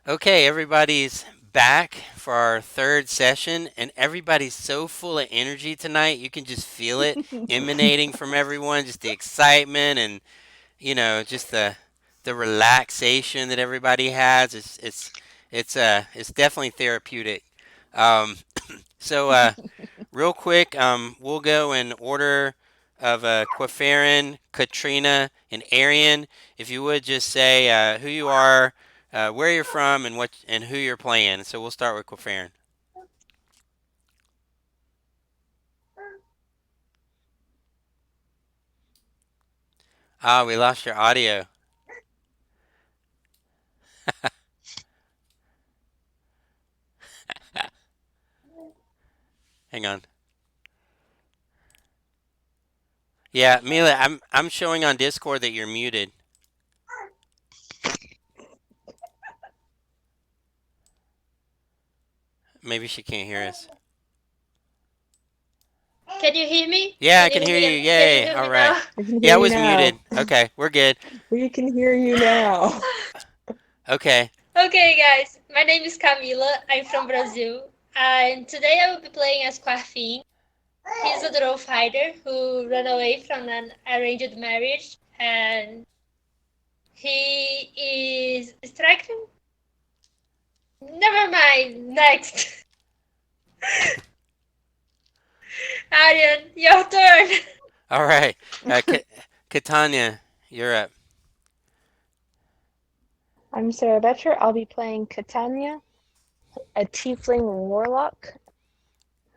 Okay, everybody's back for our third session, and everybody's so full of energy tonight. You can just feel it emanating from everyone, just the excitement and just the relaxation that everybody has. It's definitely therapeutic. Um, so real quick, we'll go in order of Quifarin, Katrina, and Arian. If you would just say who you are, where you're from, and who you're playing. So we'll start with Quifarin. Ah, we lost your audio. Hang on. Yeah, Mila, I'm showing on Discord that you're muted. Maybe she can't hear us. Can you hear me? Yeah, I Can you can hear hear me? you. Can you Yay! hear All me right. now? We can hear Yeah, I you was now. muted. Okay, we're good. We can hear you now. Okay. Okay, guys. My name is Camila. I'm from Brazil, and today I will be playing as Quafin. He's a drove fighter who ran away from an arranged marriage, and he is striking. Never mind. Next, Aryan, your turn. All right. Katanya, you're up. I'm Sarah Betcher. I'll be playing Catania, a tiefling warlock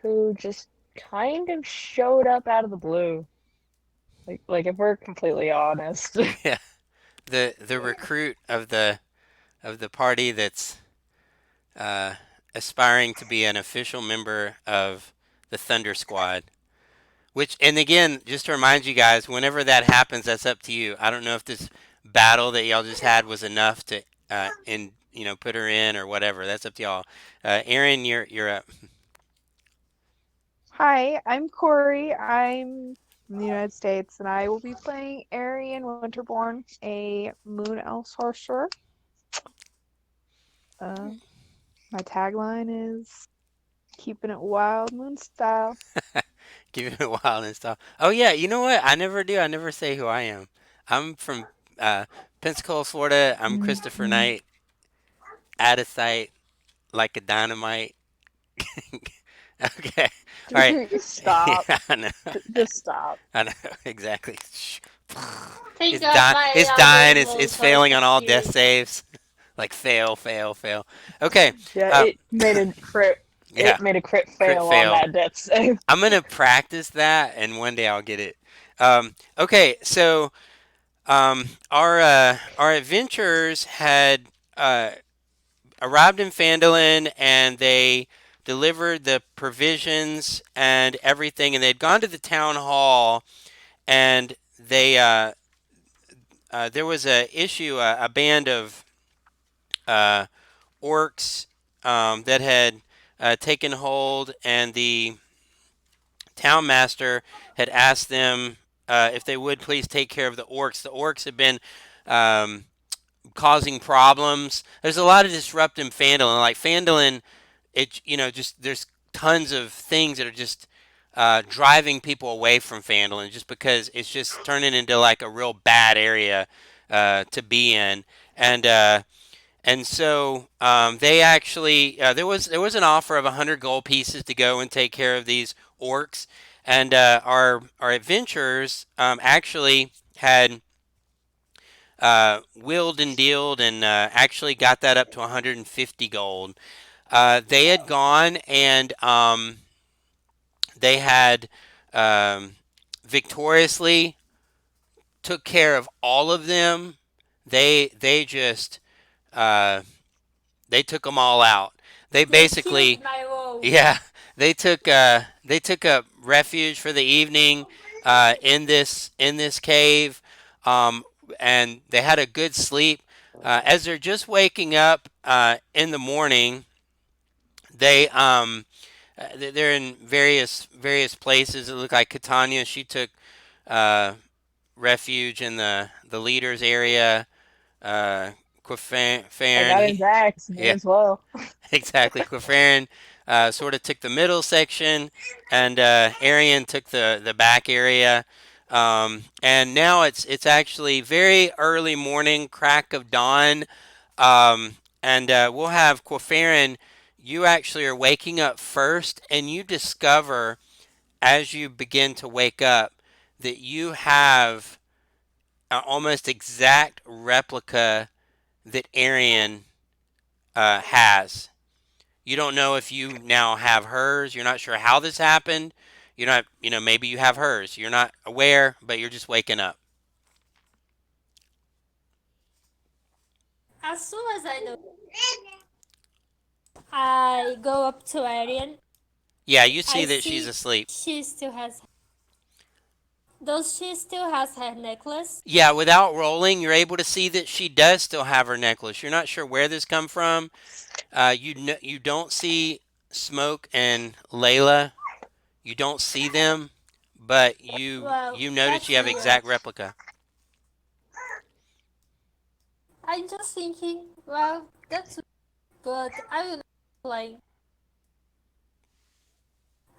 who just kind of showed up out of the blue. Like if we're completely honest. Yeah. The recruit of the party that's uh, aspiring to be an official member of the Thunder Squad. Which, and again, just to remind you guys, whenever that happens, that's up to you. I don't know if this battle that y'all just had was enough to, put her in or whatever. That's up to y'all. Aaron, you're up. Hi, I'm Corey. I'm from the United States, and I will be playing Arian Winterborn, a Moon Elf sorcerer. Uh, my tagline is "Keeping it wild, Moon style." Give it a while and stuff. Oh yeah, you know what? I never do. I never say who I am. I'm from uh, Pensacola, Florida. I'm Christopher Knight. Out of sight, like a dynamite. Okay. All right. Stop. Yeah, I know. Just stop. I know exactly. Take It's off dying. my It's dying. It's underworld failing horse's on all death spirit. saves. Like fail, fail, fail. Okay. Yeah, Uh, it made a crit. yeah. It made a crit Crit fail on fail. that death save. I'm gonna practice that, and one day I'll get it. Okay. So our adventurers had uh, arrived in Phandalin, and they delivered the provisions and everything, and they'd gone to the town hall, and they there was a issue, a band of uh, orcs that had taken hold, and the town master had asked them if they would please take care of the orcs. The orcs had been um, causing problems. There's a lot of disrupting Phandalin. Like Phandalin, just there's tons of things that are just driving people away from Phandalin just because it's just turning into like a real bad area to be in. And so they actually there was an offer of 100 gold pieces to go and take care of these orcs, and our adventurers actually had willed and dealed and actually got that up to 150 gold. They had gone and they had um, victoriously took care of all of them. They just uh, they took them all out. They They killed basically, my wolves. yeah, they took up refuge for the evening in this cave, um, and they had a good sleep. As they're just waking up in the morning, they're in various places. It looked like Catania. She took uh, refuge in the leaders area. Uh, I got Quafarin, his axe, may yeah, as well. exactly. Quafarin sort of took the middle section, and Arian took the back area. And now it's actually very early morning, crack of dawn, and we'll have Quafarin. You actually are waking up first, and you discover as you begin to wake up that you have an almost exact replica that Arian has. You don't know if you now have hers. You're not sure how this happened. You're not, maybe you have hers. You're not aware, but you're just waking up. As soon as I know, I go up to Arian. Yeah, you see I that she's see asleep. she still has. Does she still has her necklace? Yeah, without rolling, you're able to see that she does still have her necklace. You're not sure where this come from. You don't see Smoke and Layla. You don't see them, but Well, you notice that's you have weird. exact replica. I'm just thinking, well, that's but I will not play.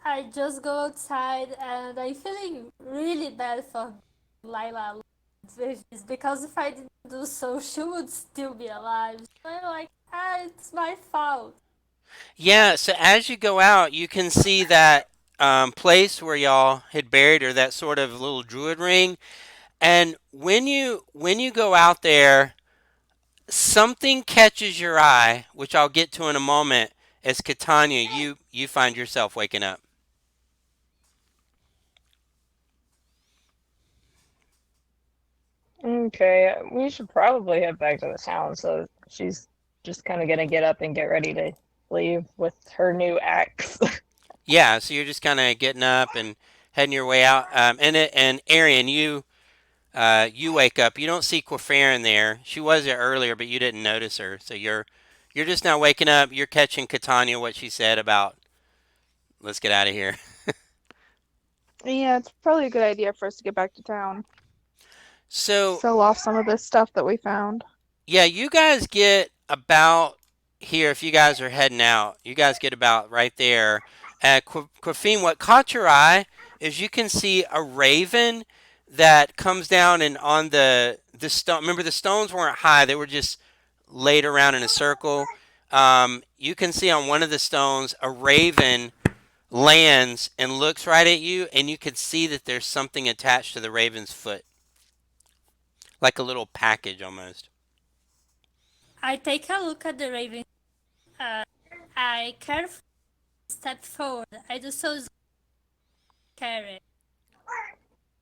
I just go outside and I'm feeling really bad for Lila with this because if I didn't do so, she would still be alive. So I'm like, it's my fault. Yeah, so as you go out, you can see that place where y'all had buried her, that sort of little druid ring. And when you go out there, something catches your eye, which I'll get to in a moment. As Catania, you find yourself waking up. Okay, we should probably head back to the town. So she's just kind of gonna get up and get ready to leave with her new axe. Yeah, so you're just kind of getting up and heading your way out. And Arian, you wake up. You don't see Quafarin there. She was there earlier, but you didn't notice her. So you're just now waking up. You're catching Catania what she said about let's get out of here. Yeah, it's probably a good idea for us to get back to town. So Sell off some of this stuff that we found. yeah, you guys get about here if you guys are heading out. You guys get about right there. Quafine, what caught your eye is you can see a raven that comes down and on the stone. Remember, the stones weren't high; they were just laid around in a circle. You can see on one of the stones a raven lands and looks right at you, and you can see that there's something attached to the raven's foot, like a little package almost. I take a look at the raven. Uh, I carefully step forward. I do so carry.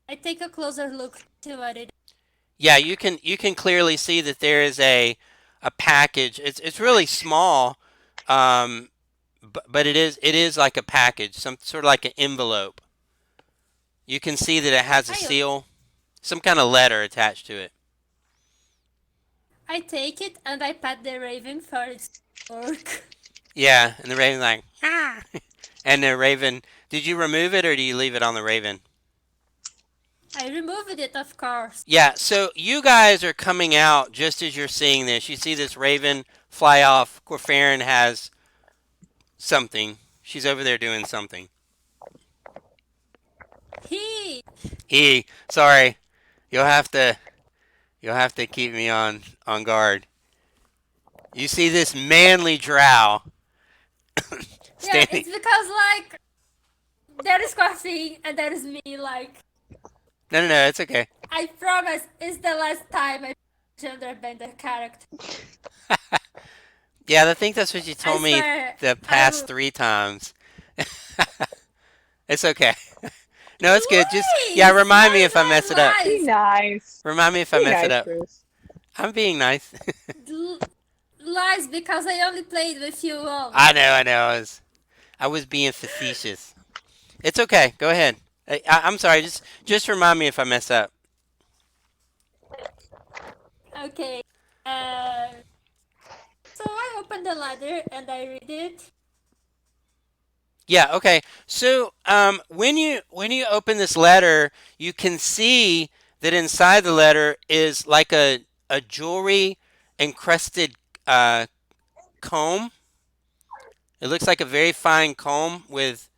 I take a closer look to what it. Yeah, you can clearly see that there is a package. It's really small, but it is like a package, some sort of like an envelope. You can see that it has a seal, some kind of letter attached to it. I take it and I pat the raven for its work. Yeah, and the raven's like, ah. And the raven, did you remove it or do you leave it on the raven? I removed it, of course. Yeah, so you guys are coming out just as you're seeing this. You see this raven fly off. Corfarin has something. She's over there doing something. He. Sorry, you'll have to you'll have to keep me on guard. You see this manly drow Yeah, standing. it's because like there is coffee and there is me. Like No, it's okay. I promise, it's the last time I gender bend the character. Yeah, I think that's what you I told me swear. the I past will. 3 times. It's okay. No, it's good. Just yeah, Please, remind me if I lies, mess it up. lies, Be lies. nice. Remind me if I Be mess it nice, up. Bruce. I'm being nice. Lies because I only played with you once. I know. I was being facetious. It's okay. Go ahead. I'm sorry. Just remind me if I mess up. Okay. Uh, so I open the letter and I read it. Yeah. Okay. So when you open this letter, you can see that inside the letter is like a jewelry encrusted comb. It looks like a very fine comb with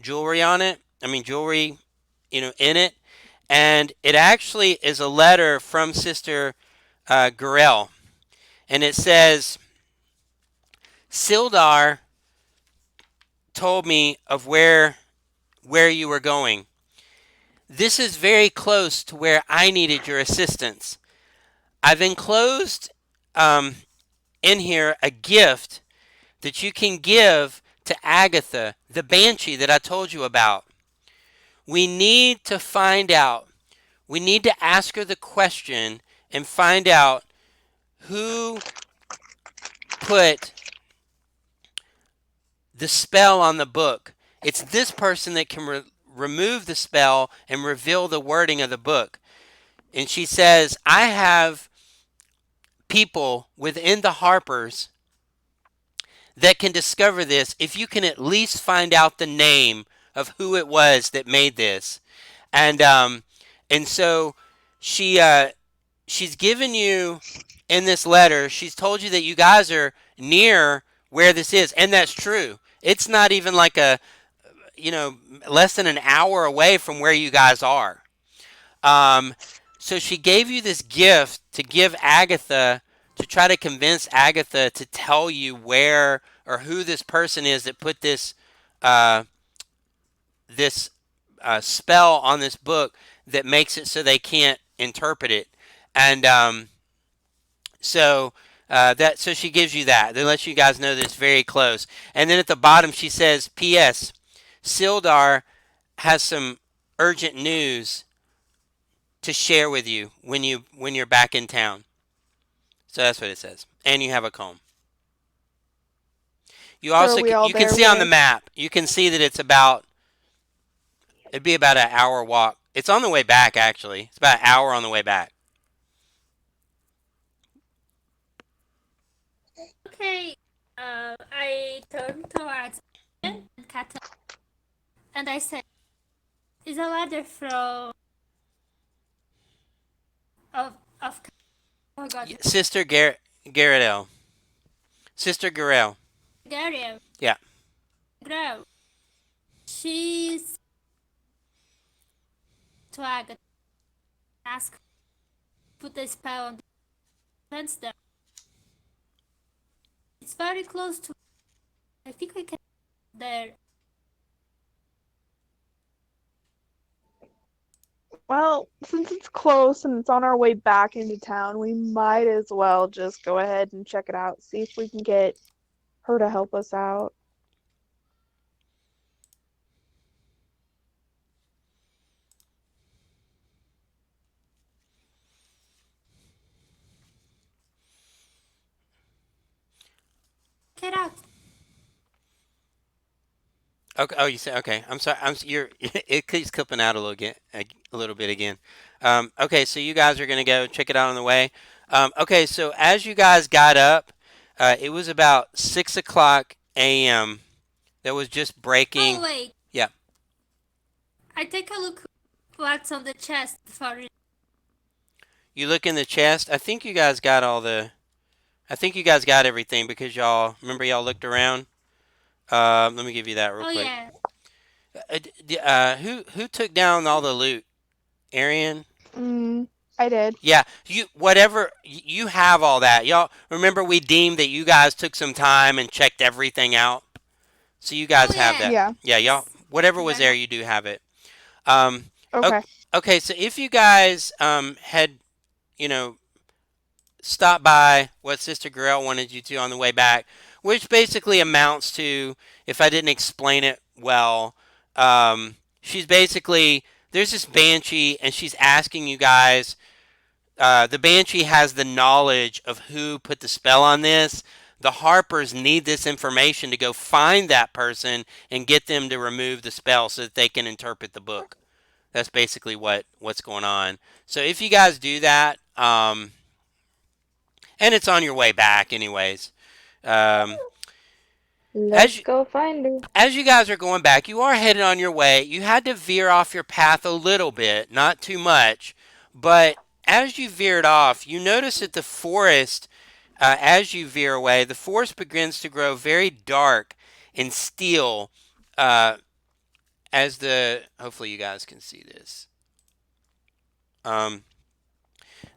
jewelry on it. I mean, jewelry, in it. And it actually is a letter from Sister Gurel. And it says, Sildar told me of where you were going. This is very close to where I needed your assistance. I've enclosed in here a gift that you can give to Agatha, the banshee that I told you about. We need to find out. We need to ask her the question and find out who put the spell on the book. It's this person that can remove the spell and reveal the wording of the book. And she says, I have people within the Harpers that can discover this if you can at least find out the name of who it was that made this. And so she's given you in this letter, she's told you that you guys are near where this is, and that's true. It's not even like less than an hour away from where you guys are. So she gave you this gift to give Agatha, to try to convince Agatha to tell you where or who this person is that put this spell on this book that makes it so they can't interpret it. And so she gives you that. They let you guys know that it's very close. And then at the bottom she says, P.S. Sildar has some urgent news to share with you when you're back in town. So that's what it says. And you have a comb. You also you can see on the map. You can see that it'd be about an hour walk. It's on the way back, actually. It's about an hour on the way back. Okay. I turned towards and Kata, and I said, "Is a letter from of oh God, Sister Garrett. Sister Garel. Gabriel. Yeah. Girl. She's to Agatha. Ask, put the spell on the fence there. It's very close to. I think we can there. Well, since it's close and it's on our way back into town, we might as well just go ahead and check it out, see if we can get her to help us out. Get out. Okay. Oh, you said okay. I'm sorry. It keeps clipping out a little bit again. Okay, so you guys are gonna go check it out on the way. Okay, so as you guys got up, it was about 6 o'clock a.m. That was just breaking. Oh wait. Yeah. I take a look what's on the chest for it. You look in the chest. I think you guys got everything because y'all looked around. Let me give you that real Oh quick. yeah. Who took down all the loot? Arian? I did. Yeah, you have all that. Y'all remember we deemed that you guys took some time and checked everything out. So you guys have yeah. that. Yeah. Yeah, y'all whatever was there, you do have it. Okay. Okay, so if you guys had, you know, stopped by what Sister Gurel wanted you to on the way back, which basically amounts to, if I didn't explain it well, she's basically, there's this banshee and she's asking you guys, the banshee has the knowledge of who put the spell on this. The Harpers need this information to go find that person and get them to remove the spell so that they can interpret the book. That's basically what's going on. So if you guys do that, and it's on your way back anyways, Let's go find her. as you guys are going back, you are headed on your way. You had to veer off your path a little bit, not too much, but as you veered off, you notice that the forest as you veer away, the forest begins to grow very dark and still. As the hopefully you guys can see this. Um,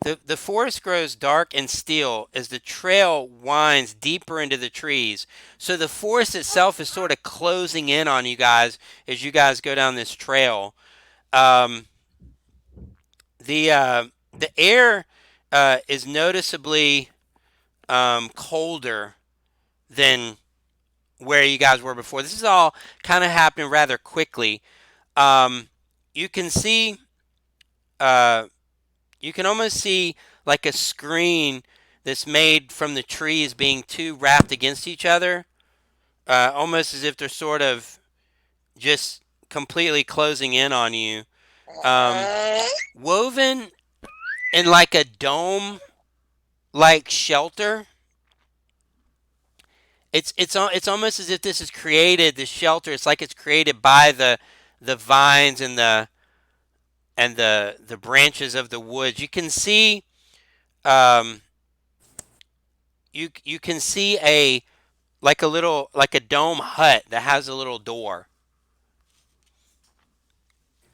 the forest grows dark and still as the trail winds deeper into the trees. So the forest itself is sort of closing in on you guys as you guys go down this trail. Um, the air is noticeably colder than where you guys were before. This is all kind of happening rather quickly. Um, you can see, uh, you can almost see like a screen that's made from the trees being two wrapped against each other, almost as if they're sort of just completely closing in on you. Um, Woven in like a dome like shelter. It's almost as if this is created, this shelter. It's like it's created by the vines and the branches of the woods. You can see um, you can see a like a little like a dome hut that has a little door.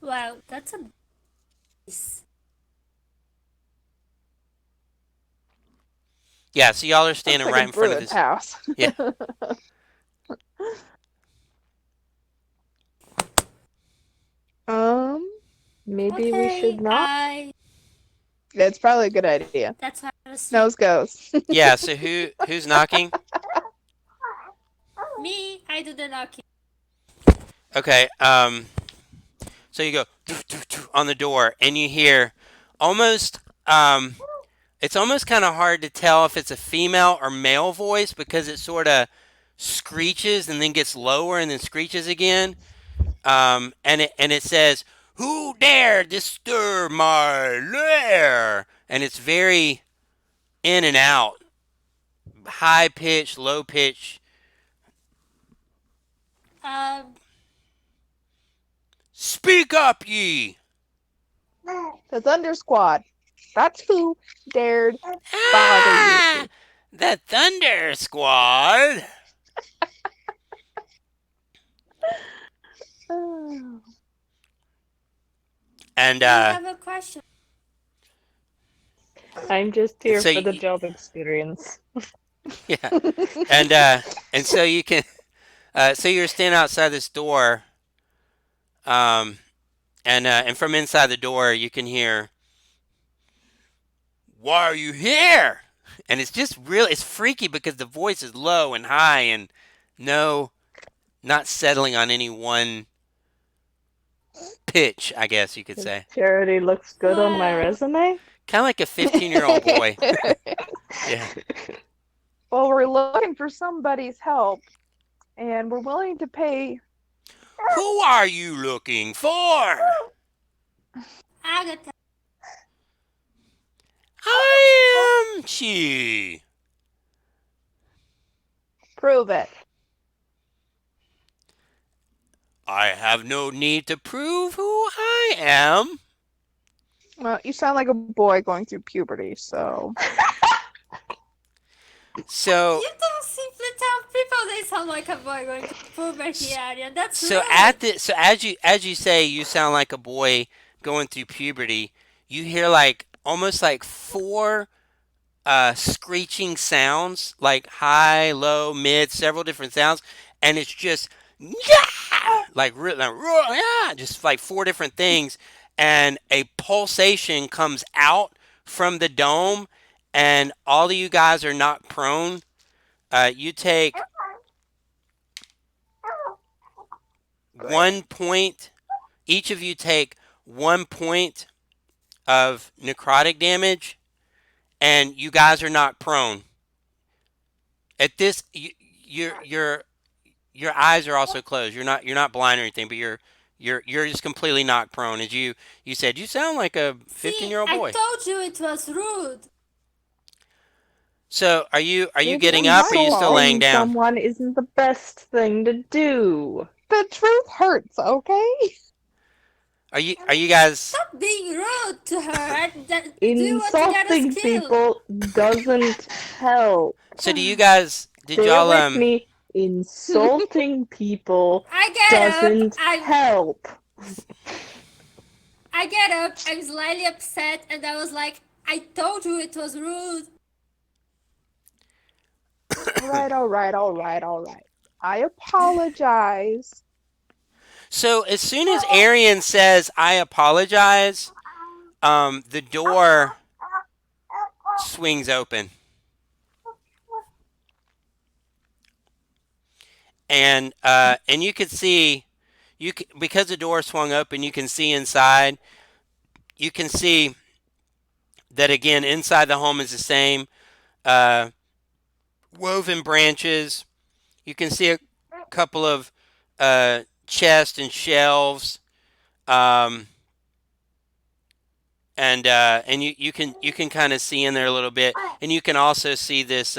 Wow, that's a nice. Yeah, so y'all are Looks standing like right a in front of druid this. house. Yeah. Maybe we Okay, should not. It's probably a good idea. That's what I was Nose goes. Yeah, so who's knocking? Me, I do the knocking. Okay, so you go on the door and you hear almost it's almost kind of hard to tell if it's a female or male voice because it sort of screeches and then gets lower and then screeches again. And it says, "Who dare disturb my lair?" And it's very in and out, high pitch, low pitch. Um, Speak up, ye! The Thunder Squad. That's who dared bother Ah, you. the Thunder Squad. Oh. And I have a question. I'm just here So for the y- job experience. yeah, and so you can, so you're standing outside this door, um, and from inside the door you can hear, "Why are you here?" And it's just really, it's freaky because the voice is low and high and no, not settling on any one pitch, I guess you could say. Charity looks good on my Wow. resume. Kind of like a 15-year-old boy. Yeah. Well, we're looking for somebody's help, and we're willing to pay. Who are you looking for? Agatha. I am she. Prove it. I have no need to prove who I am. Well, you sound like a boy going through puberty, so. So, You don't simply tell people they sound like a boy going to puberty area. That's so rude. as you say, you sound like a boy going through puberty. You hear like almost like four screeching sounds, like high, low, mid, several different sounds, and it's just yeah, like yeah, just like four different things, and a pulsation comes out from the dome, and all of you guys are knocked prone. You take 1 point. Each of you take 1 point of necrotic damage, and you guys are knocked prone. At this, your eyes are also closed. You're not blind or anything, but you're just completely knocked prone. As you said, you sound like a See, 15-year-old I boy. told you it was rude. So are you Giving getting up or are you still laying down? someone isn't the best thing to do. The truth hurts, okay? Are you guys? Stop being rude to her. Do you want to get us Insulting killed? people doesn't help. So do you guys? Did Say it y'all with me. Insulting people I get up. doesn't help. I get up. I'm slightly upset, and I was like, I told you it was rude. All right. I apologize. So as soon as Arian says I apologize, the door swings open, and you could see because the door swung open, you can see inside. You can see that again inside the home is the same uh, woven branches. You can see a couple of chests and shelves, um, and you can kind of see in there a little bit, and you can also see this.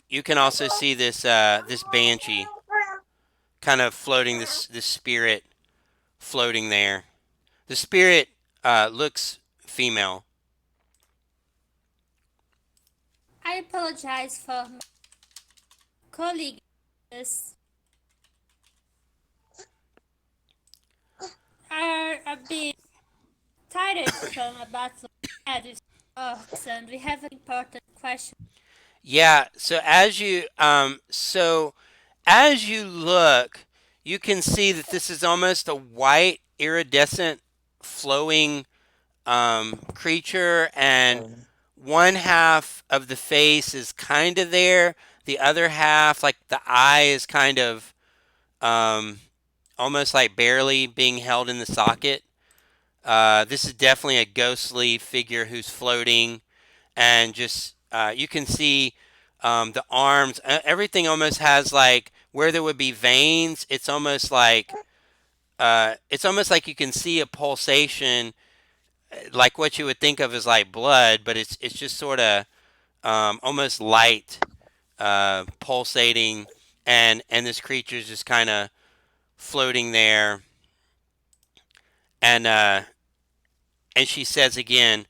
You can also see this banshee kind of floating. This spirit floating there. The spirit looks female. I apologize for my colleagues are a bit tired from a battle with orcs, and we have an important question. Yeah. So as you look, you can see that this is almost a white, iridescent, flowing creature, and one half of the face is kind of there. The other half, like the eye, is kind of um, almost like barely being held in the socket. This is definitely a ghostly figure who's floating, and just you can see the arms. Everything almost has like where there would be veins. It's almost like you can see a pulsation, like what you would think of as like blood, but it's just sort of almost light, pulsating, and this creature's just kind of floating there, and she says again,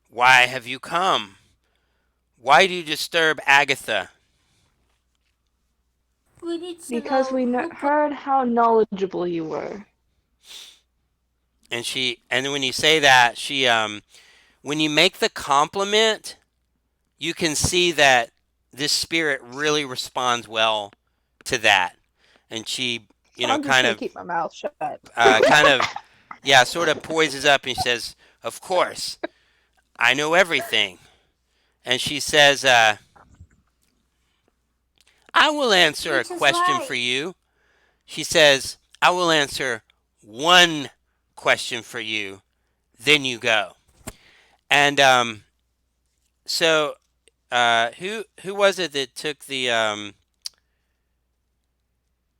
"Why have you come? Why do you disturb Agatha?" We need to Because know we who put heard how knowledgeable you were. And then when you say that, when you make the compliment, you can see that this spirit really responds well to that, and she, So I'm just kind gonna of, keep my mouth shut. kind of, yeah, sort of poises up and says, "Of course, I know everything." And she says, "I will answer a which is question for right. you." She says, "I will answer one question for you, then you go." And so, who was it that took the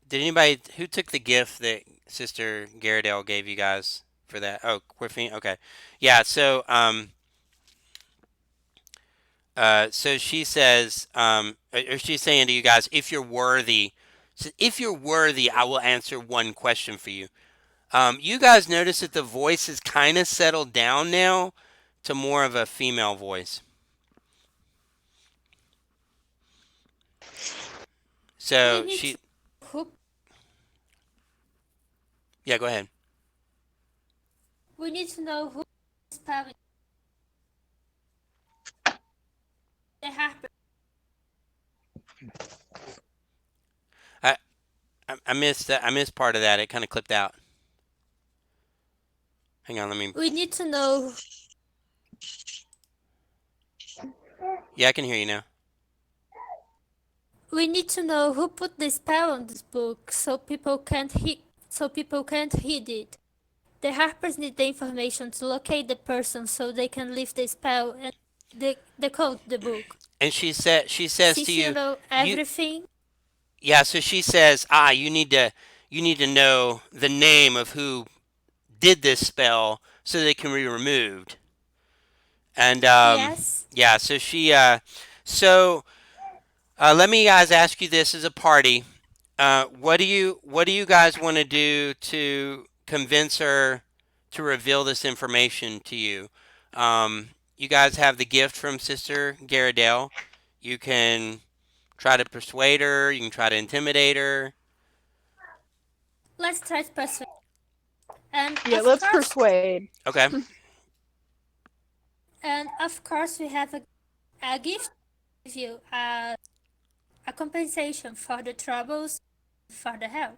Did anybody who took the gift that Sister Garadale gave you guys for that? Oh, Quirfine. Okay, yeah. So she says, or she's saying to you guys, if you're worthy, so if you're worthy, I will answer one question for you. You guys notice that the voice is kind of settled down now to more of a female voice. We So need to who yeah, go ahead. we need to know who spelling the Harper. I I missed that. I missed part of that. It kind of clipped out. Hang on, let me. We need to know Yeah, I can hear you now. we need to know who put the spell on this book so people can't read it. The Harpers need the information to locate the person so they can lift the spell and decode the book. And she says Since to you you, know you everything, yeah. So she says, you need to know the name of who did this spell so they can be removed. And yes. yeah. So let me guys ask you this as a party. What do you guys want to do to convince her to reveal this information to you? You guys have the gift from Sister Garadale. You can try to persuade her. You can try to intimidate her. Let's try to persuade. And Yeah, of let's course, persuade. Okay. we have a gift to give you a compensation for the troubles, for the help.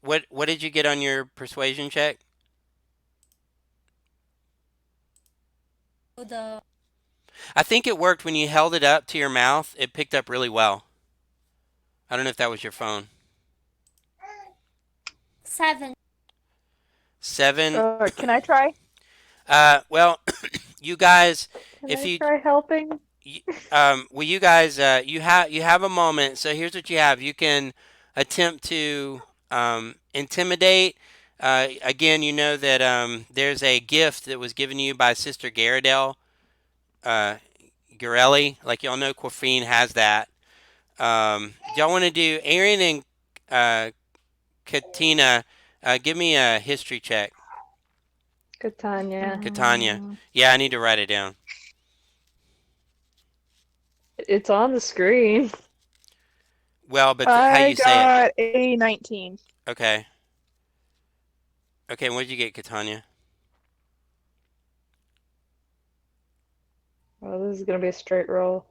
What did you get on your persuasion check? The I think it worked when you held it up to your mouth. It picked up really well. I don't know if that was your phone. 7. 7. Can I try? Well, you guys, Can if I you try helping? well, you guys, you have a moment. So here's what you have. You can attempt to intimidate. Again, you know that there's a gift that was given you by Sister Garadel, uh, Garelli. Like y'all know, Corfine has that. Y'all want to do Arian and Katina? Give me a history check. Catania. Katanya. Yeah, I need to write it down. It's on the screen. Well, but how I you say it? got a 19. Okay. Okay, what did you get, Katanya? Oh, this is gonna be a straight roll.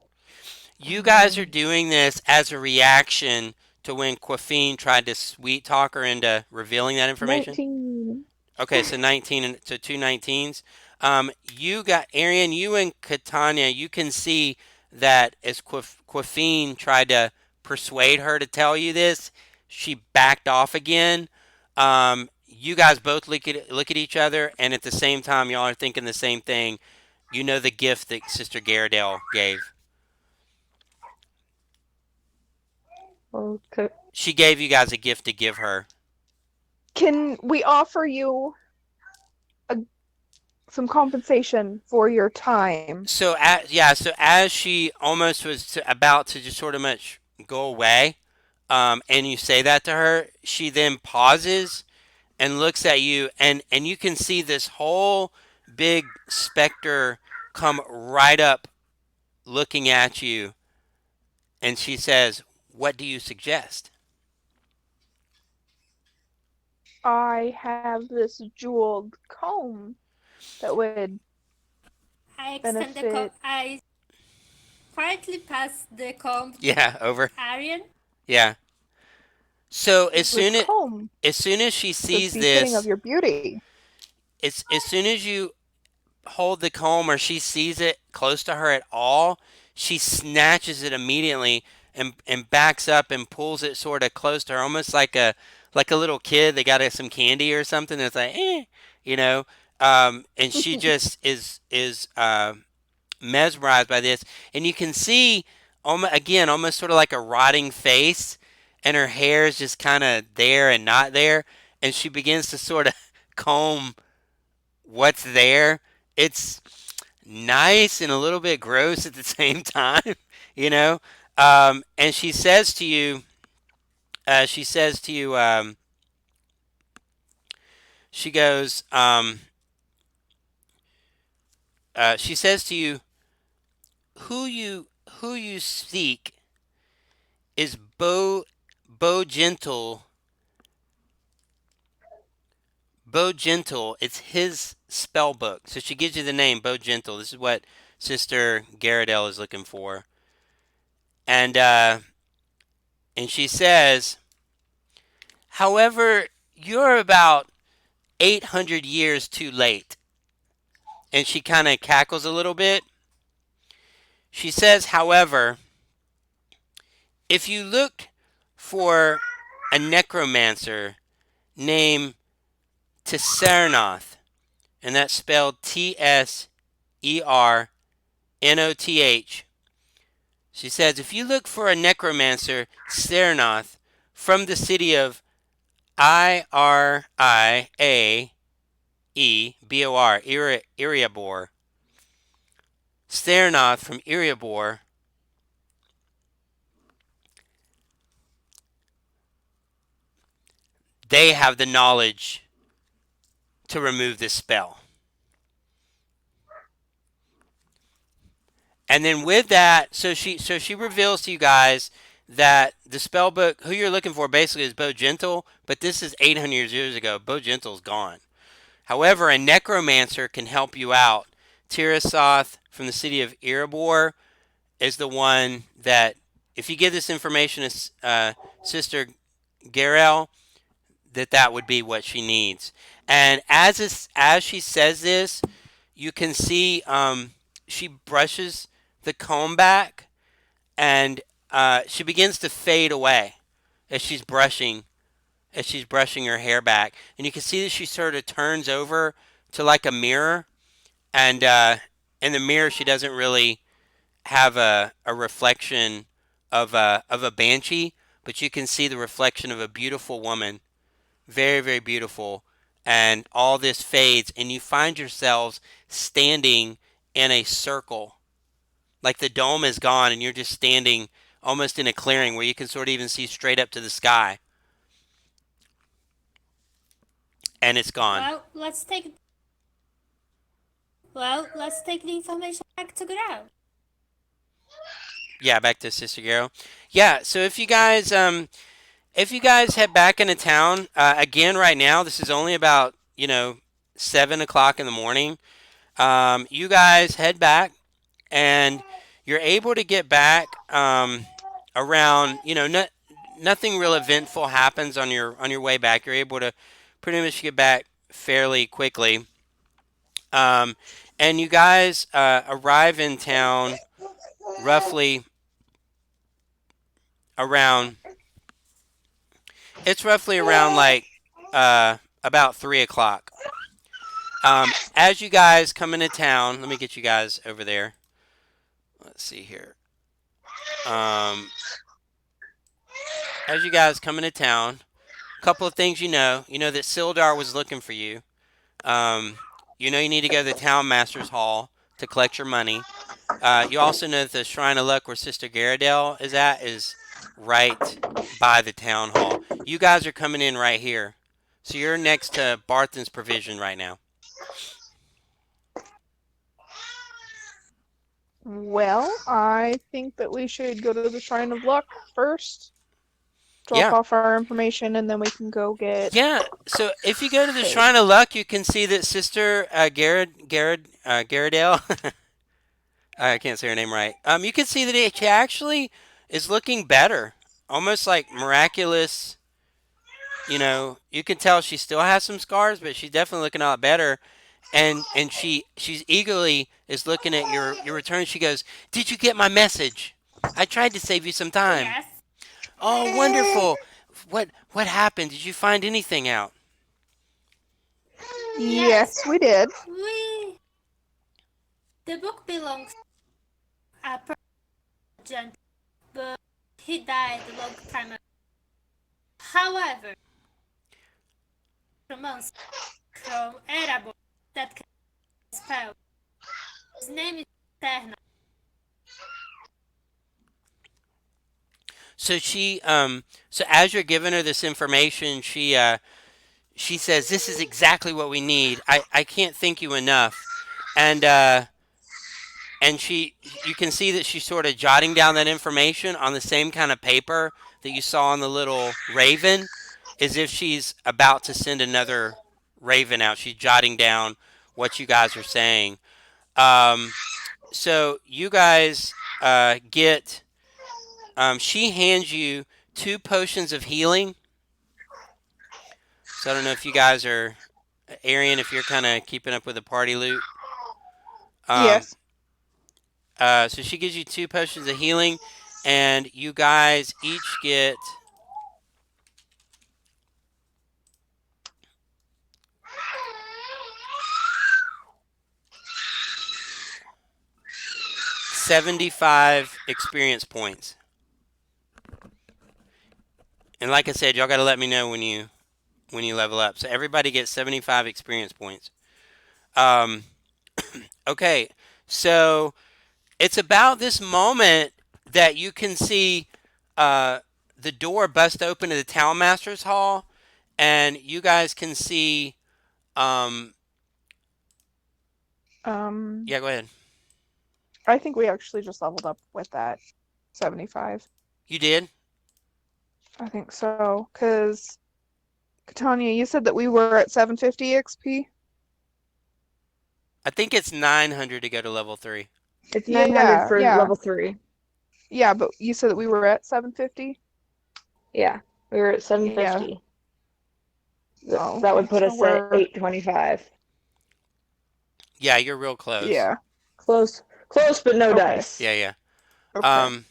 You guys are doing this as a reaction to when Quafine tried to sweet talk her into revealing that information? 19. Okay, so 19 and so two 19s. You got Arian, you and Katanya, you can see that as Quafine tried to persuade her to tell you this, she backed off again. You guys both look at each other, and at the same time, y'all are thinking the same thing. You know the gift that Sister Garadale gave. Okay. She gave you guys a gift to give her. Can we offer you some compensation for your time? So as she almost was about to just sort of much go away, and you say that to her, she then pauses and looks at you, and you can see this whole big specter come right up, looking at you, and she says, "What do you suggest?" I have this jeweled comb that would benefit. I quietly pass the comb to Yeah, over. Arian. Yeah. So as This soon as comb as soon as she that's sees befitting of this, your beauty. it's as soon as you hold the comb or she sees it close to her at all, she snatches it immediately and backs up and pulls it sort of close to her, almost like a little kid. They got some candy or something. That's like, you know. And she just is mesmerized by this, and you can see again almost sort of like a rotting face, and her hair is just kind of there and not there, and she begins to sort of comb what's there. It's nice and a little bit gross at the same time, you know. And she says to you, she goes, she says to you, who you seek is Bo Gentle. Bo Gentle. It's his spell book. So she gives you the name Bo Gentle. This is what Sister Garadel is looking for. And she says, however, you're about 800 years too late. And she kind of cackles a little bit. She says, however, if you look for a necromancer named Tissernoth, and that's spelled Tsernoth. She says, if you look for a necromancer, Sernoth, from the city of Iriaebor, Iriabor, Sernoth from Iriabor, they have the knowledge to remove this spell. And then with that, so she reveals to you guys that the spell book, who you're looking for basically is Bo Gentle, but this is 800 years ago. Bo Gentle's gone. However, a necromancer can help you out. Tirasoth from the city of Erebor is the one that, if you give this information to Sister Garel, that would be what she needs. And as she says this, you can see she brushes the comb back, and she begins to fade away as she's brushing her hair back, and you can see that she sort of turns over to like a mirror, and in the mirror she doesn't really have a reflection of a banshee, but you can see the reflection of a beautiful woman, very, very beautiful, and all this fades, and you find yourselves standing in a circle. Like the dome is gone, and you're just standing almost in a clearing where you can sort of even see straight up to the sky. And it's gone. Let's take the information back to Grau. Yeah, back to Sister Garrow. Yeah, so if you guys head back into town, again right now, this is only about, 7 o'clock in the morning. You guys head back, and you're able to get back around, nothing real eventful happens on your way back. You're able to pretty much get back fairly quickly. And you guys arrive in town roughly around like about 3 o'clock. As you guys come into town, let me get you guys over there. Let's see here. As you guys come into town, a couple of things you know that Sildar was looking for you. You need to go to the Town Master's Hall to collect your money. You also know that the Shrine of Luck where Sister Garadel is at is right by the town hall. You guys are coming in right here. So you're next to Barthen's Provision right now. Well, I think that we should go to the Shrine of Luck first. Drop Yeah. off our information, and then we can go get... Yeah, so if you go to the Shrine of Luck, you can see that Sister Garadel, I can't say her name right. You can see that she actually is looking better, almost like miraculous. You can tell she still has some scars, but she's definitely looking a lot better. And she's eagerly is looking at your return. She goes, "Did you get my message? I tried to save you some time." Yes. Oh, wonderful. What happened? Did you find anything out? Yes, we did. The book belongs to a person, but he died a long time ago. However, from monster from Erebor that can spell. His name is Terna. So so as you're giving her this information, she says, "This is exactly what we need. I can't thank you enough." And you can see that she's sort of jotting down that information on the same kind of paper that you saw on the little raven, as if she's about to send another raven out. She's jotting down what you guys are saying. So you guys get. She hands you 2 potions of healing. So I don't know if you guys are, Arian, if you're kind of keeping up with the party loot. Yes. So she gives you 2 potions of healing, and you guys each get 75 experience points. And like I said, y'all got to let me know when you level up. So everybody gets 75 experience points. Okay, so it's about this moment that you can see the door bust open to the Town Master's Hall, and you guys can see. Um, yeah, go ahead. I think we actually just leveled up with that 75. You did? I think so, because Katanya, you said that we were at 750 XP? I think it's 900 to go to level 3. It's 900 for yeah. level 3. Yeah, but you said that we were at 750? Yeah, we were at Yeah. 750. Oh, That would okay, put so us we're at 825. Yeah, you're real close. yeah. Close, but no Okay. dice. Yeah. Okay.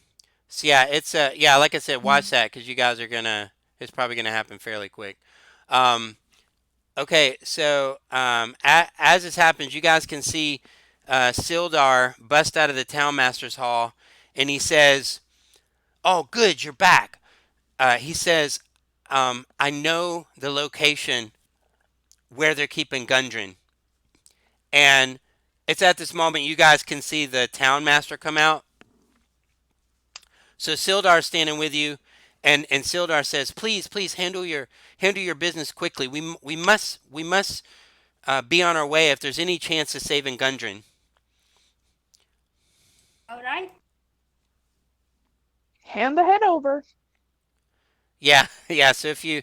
So yeah, it's yeah, like I said, watch that because you guys are gonna. It's probably gonna happen fairly quick. Okay, so as this happens, you guys can see Sildar bust out of the townmaster's hall, and he says, "Oh, good, you're back." He says, "I know the location where they're keeping Gundren," and it's at this moment you guys can see the townmaster come out. So Sildar's standing with you, and Sildar says, "Please handle your business quickly. We must be on our way if there's any chance of saving Gundren." All right. Hand the head over. Yeah. So if you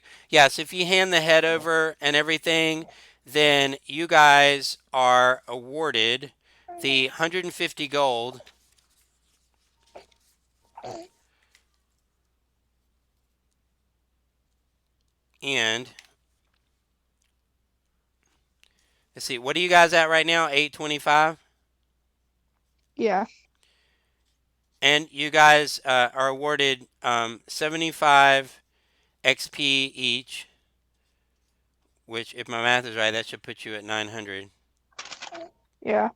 hand the head over and everything, then you guys are awarded the 150 gold. And let's see, what are you guys at right now? 825? Yeah. And you guys are awarded 75 XP each, which, if my math is right, that should put you at 900. Yeah.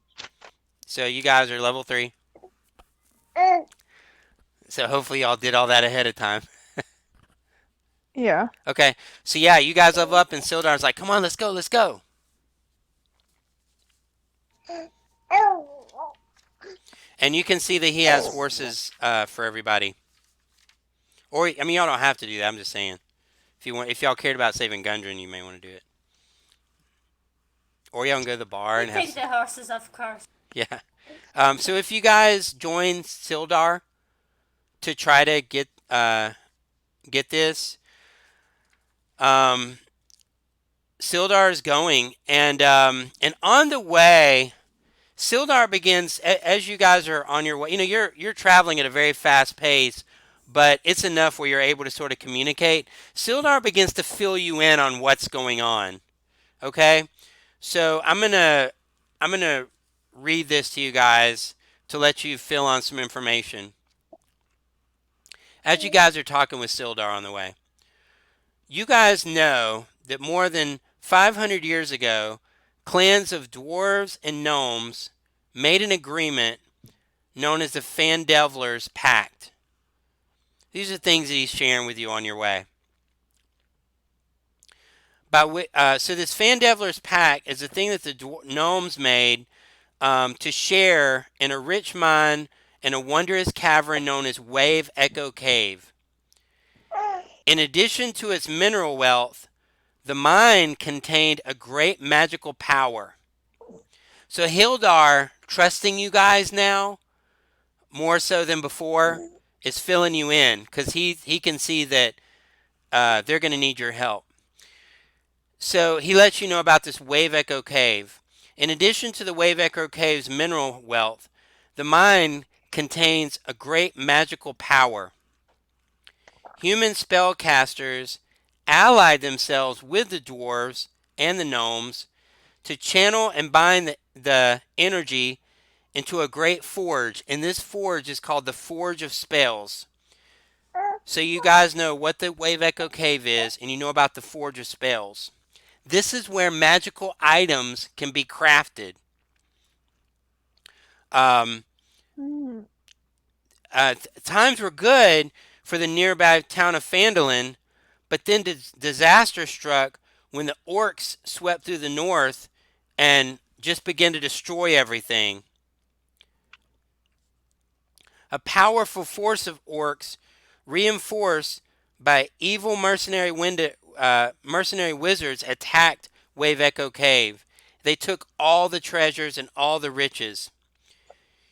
So you guys are level 3. So hopefully y'all did all that ahead of time. Yeah. Okay, so yeah, you guys level up, and Sildar's like, "Come on, let's go." And you can see that he has horses for everybody. Or, I mean, y'all don't have to do that. I'm just saying, if y'all cared about saving Gundren, you may want to do it. Or y'all can go to the bar We and have. take the horses, of course. Yeah. So if you guys join Sildar to try to get this, Sildar is going, and on the way, Sildar begins as you guys are on your way. You know, you're traveling at a very fast pace, but it's enough where you're able to sort of communicate. Sildar begins to fill you in on what's going on. Okay, so I'm gonna read this to you guys to let you fill on some information as you guys are talking with Sildar on the way. You guys know that more than 500 years ago, clans of dwarves and gnomes made an agreement known as the Fandevler's Pact. These are things that he's sharing with you on your way. So this Fandevler's Pact is a thing that the gnomes made to share in a rich mine in a wondrous cavern known as Wave Echo Cave. In addition to its mineral wealth, the mine contained a great magical power. So Hildar, trusting you guys now, more so than before, is filling you in because he can see that they're going to need your help. So he lets you know about this Wave Echo Cave. In addition to the Wave Echo Cave's mineral wealth, the mine contains a great magical power. Human spellcasters allied themselves with the dwarves and the gnomes to channel and bind the energy into a great forge, and this forge is called the Forge of Spells. So you guys know what the Wave Echo Cave is, and you know about the Forge of Spells. This is where magical items can be crafted. Times were good for the nearby town of Phandalin, but then disaster struck when the orcs swept through the north and just began to destroy everything. A powerful force of orcs, reinforced by evil mercenary mercenary wizards attacked Wave Echo Cave. They took all the treasures and all the riches.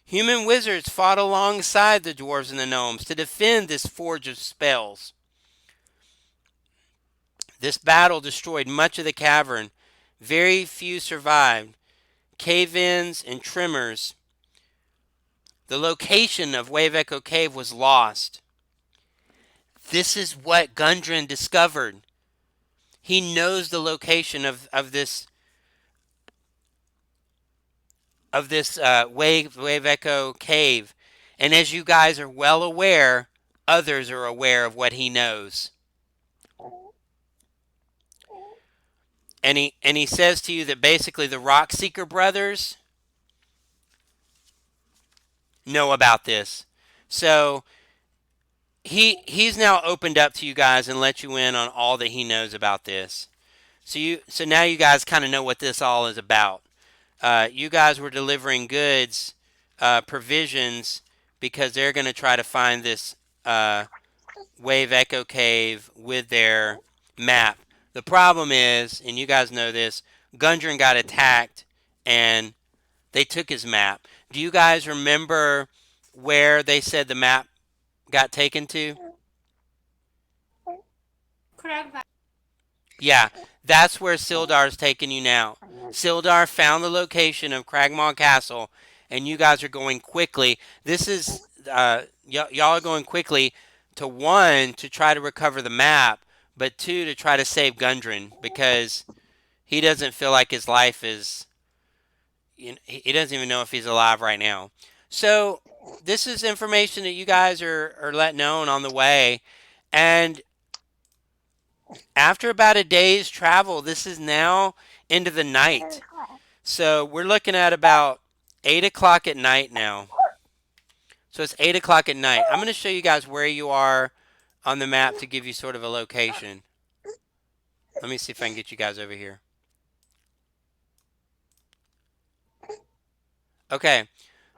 Human wizards fought alongside the dwarves and the gnomes to defend this forge of spells. This battle destroyed much of the cavern. Very few survived. Cave-ins and tremors. The location of Wave Echo Cave was lost. This is what Gundren discovered. He knows the location of this Wave Echo Cave. And as you guys are well aware, others are aware of what he knows. And he says to you that basically the Rockseeker brothers know about this. So he's now opened up to you guys and let you in on all that he knows about this. So now you guys kind of know what this all is about. You guys were delivering goods, provisions, because they're going to try to find this Wave Echo Cave with their map. The problem is, and you guys know this, Gundren got attacked and they took his map. Do you guys remember where they said the map got taken to? Cragmire. Yeah, that's where Sildar's taking you now. Sildar found the location of Cragmaw Castle, and you guys are going quickly. This is, y'all are going quickly to, one, to try to recover the map, but two, to try to save Gundren, because he doesn't feel like his life is, he doesn't even know if he's alive right now. So this is information that you guys are let known on the way, and after about a day's travel, this is now into the night. So we're looking at about 8 o'clock at night now. So it's 8 o'clock at night. I'm going to show you guys where you are on the map to give you sort of a location. Let me see if I can get you guys over here. Okay,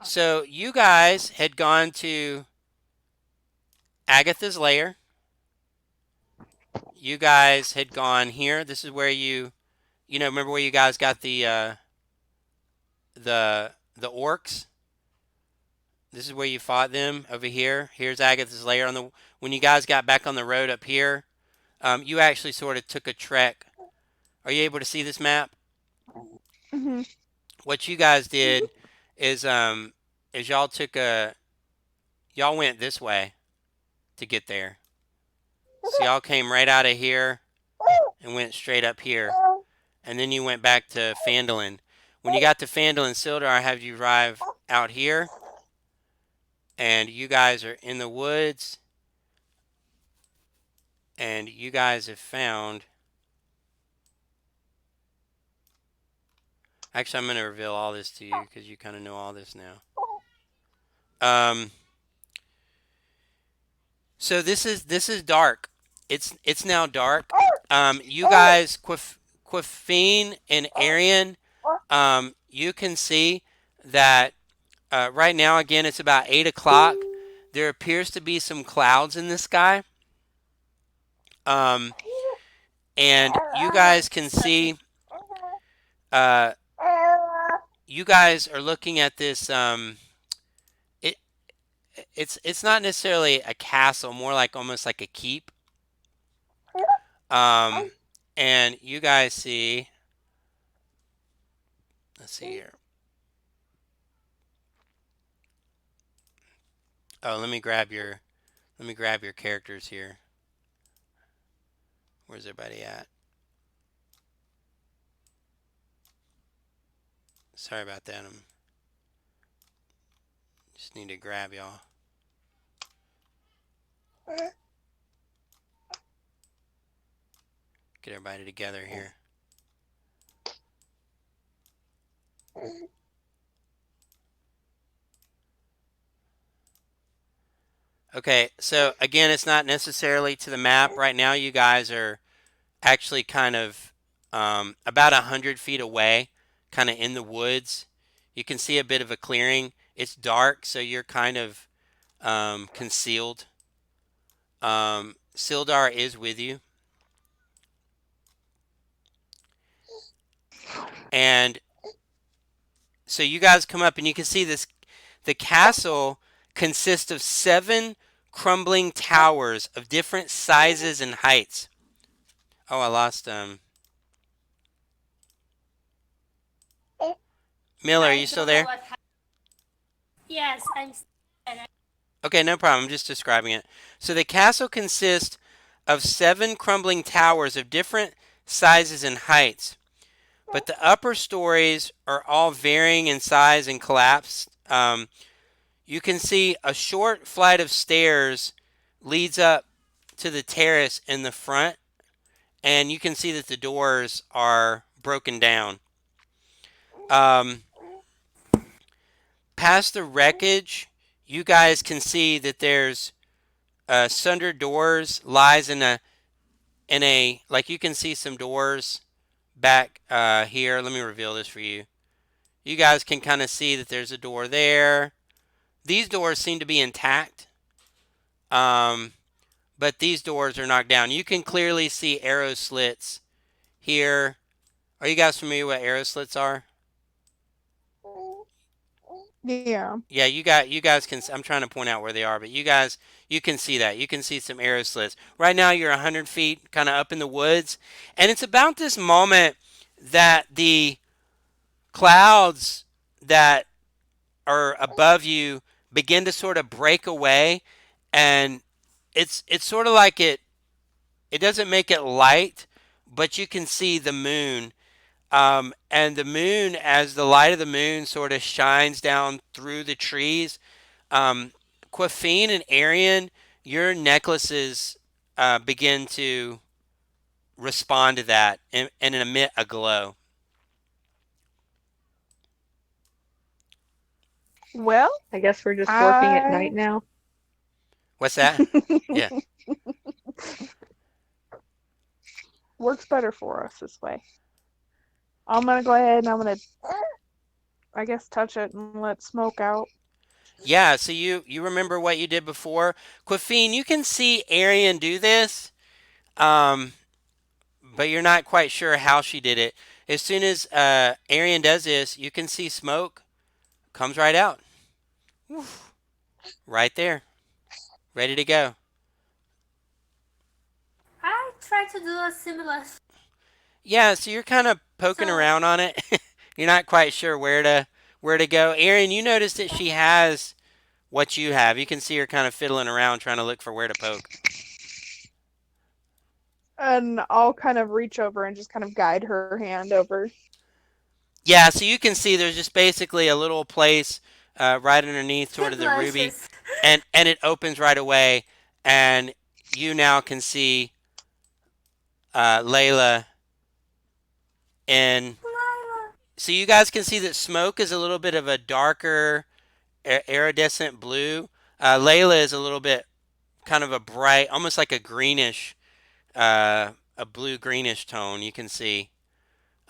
so you guys had gone to Agatha's lair. You guys had gone here. This is where remember where you guys got the orcs? This is where you fought them over here. Here's Agatha's lair. When you guys got back on the road up here, you actually sort of took a trek. Are you able to see this map? Mm-hmm. What you guys did is y'all went this way to get there. So y'all came right out of here and went straight up here. And then you went back to Phandalin. When you got to Phandalin, Sildar had you arrive out here. And you guys are in the woods. And you guys have found... Actually, I'm going to reveal all this to you because you kind of know all this now. So this is dark. It's now dark. You guys, Quaffine and Arian, you can see that right now, again, it's about 8 o'clock. There appears to be some clouds in the sky. And you guys can see, you guys are looking at this, it's not necessarily a castle, more like almost like a keep. And you guys see, let's see here. Oh, let me grab your characters here. Where's everybody at? Sorry about that. Just need to grab y'all. Get everybody together here. Okay, so again, it's not necessarily to the map. Right now, you guys are actually kind of about 100 feet away, kind of in the woods. You can see a bit of a clearing. It's dark, so you're kind of concealed. Sildar is with you. And so you guys come up and you can see this. The castle consists of 7 crumbling towers of different sizes and heights. Oh, I lost Miller, are I you still don't know there? what happened. Yes, Okay, no problem. I'm just describing it. So the castle consists of 7 crumbling towers of different sizes and heights, but the upper stories are all varying in size and collapse. You can see a short flight of stairs leads up to the terrace in the front, and you can see that the doors are broken down. Um, Past the wreckage, you guys can see that there's sundered doors lies in a like you can see some doors back here. Let me reveal this for you. You guys can kind of see that there's a door there. These doors seem to be intact, but these doors are knocked down. You can clearly see arrow slits here. Are you guys familiar with what arrow slits are? Yeah. Yeah, you guys can. I'm trying to point out where they are, but you can see that. You can see some arrow slits. Right now, you're 100 feet, kind of up in the woods, and it's about this moment that the clouds that are above you begin to sort of break away, and it's sort of like it doesn't make it light, but you can see the moon. And the moon, as the light of the moon sort of shines down through the trees, Quaffine and Arian, your necklaces begin to respond to that and emit a glow. Well, I guess we're just working at night I now. What's that? Yeah. works better for us this way. I'm gonna go ahead and I'm gonna, I guess, touch it and let smoke out. Yeah, so you remember what you did before. Quaffine, you can see Arian do this, um, but you're not quite sure how she did it. As soon as Arian does this, you can see smoke comes right out. Woof. Right there, ready to go. I try to do a similar. Yeah, so you're kind of poking So around on it. You're not quite sure where to go. Arian, you notice that she has what you have. You can see her kind of fiddling around trying to look for where to poke. And I'll kind of reach over and just kind of guide her hand over. Yeah, so you can see there's just basically a little place right underneath sort of the ruby, blushes. and it opens right away, and you now can see Layla in. Lila. So you guys can see that smoke is a little bit of a darker iridescent blue. Layla is a little bit kind of a bright, almost like a greenish, a blue greenish tone. You can see,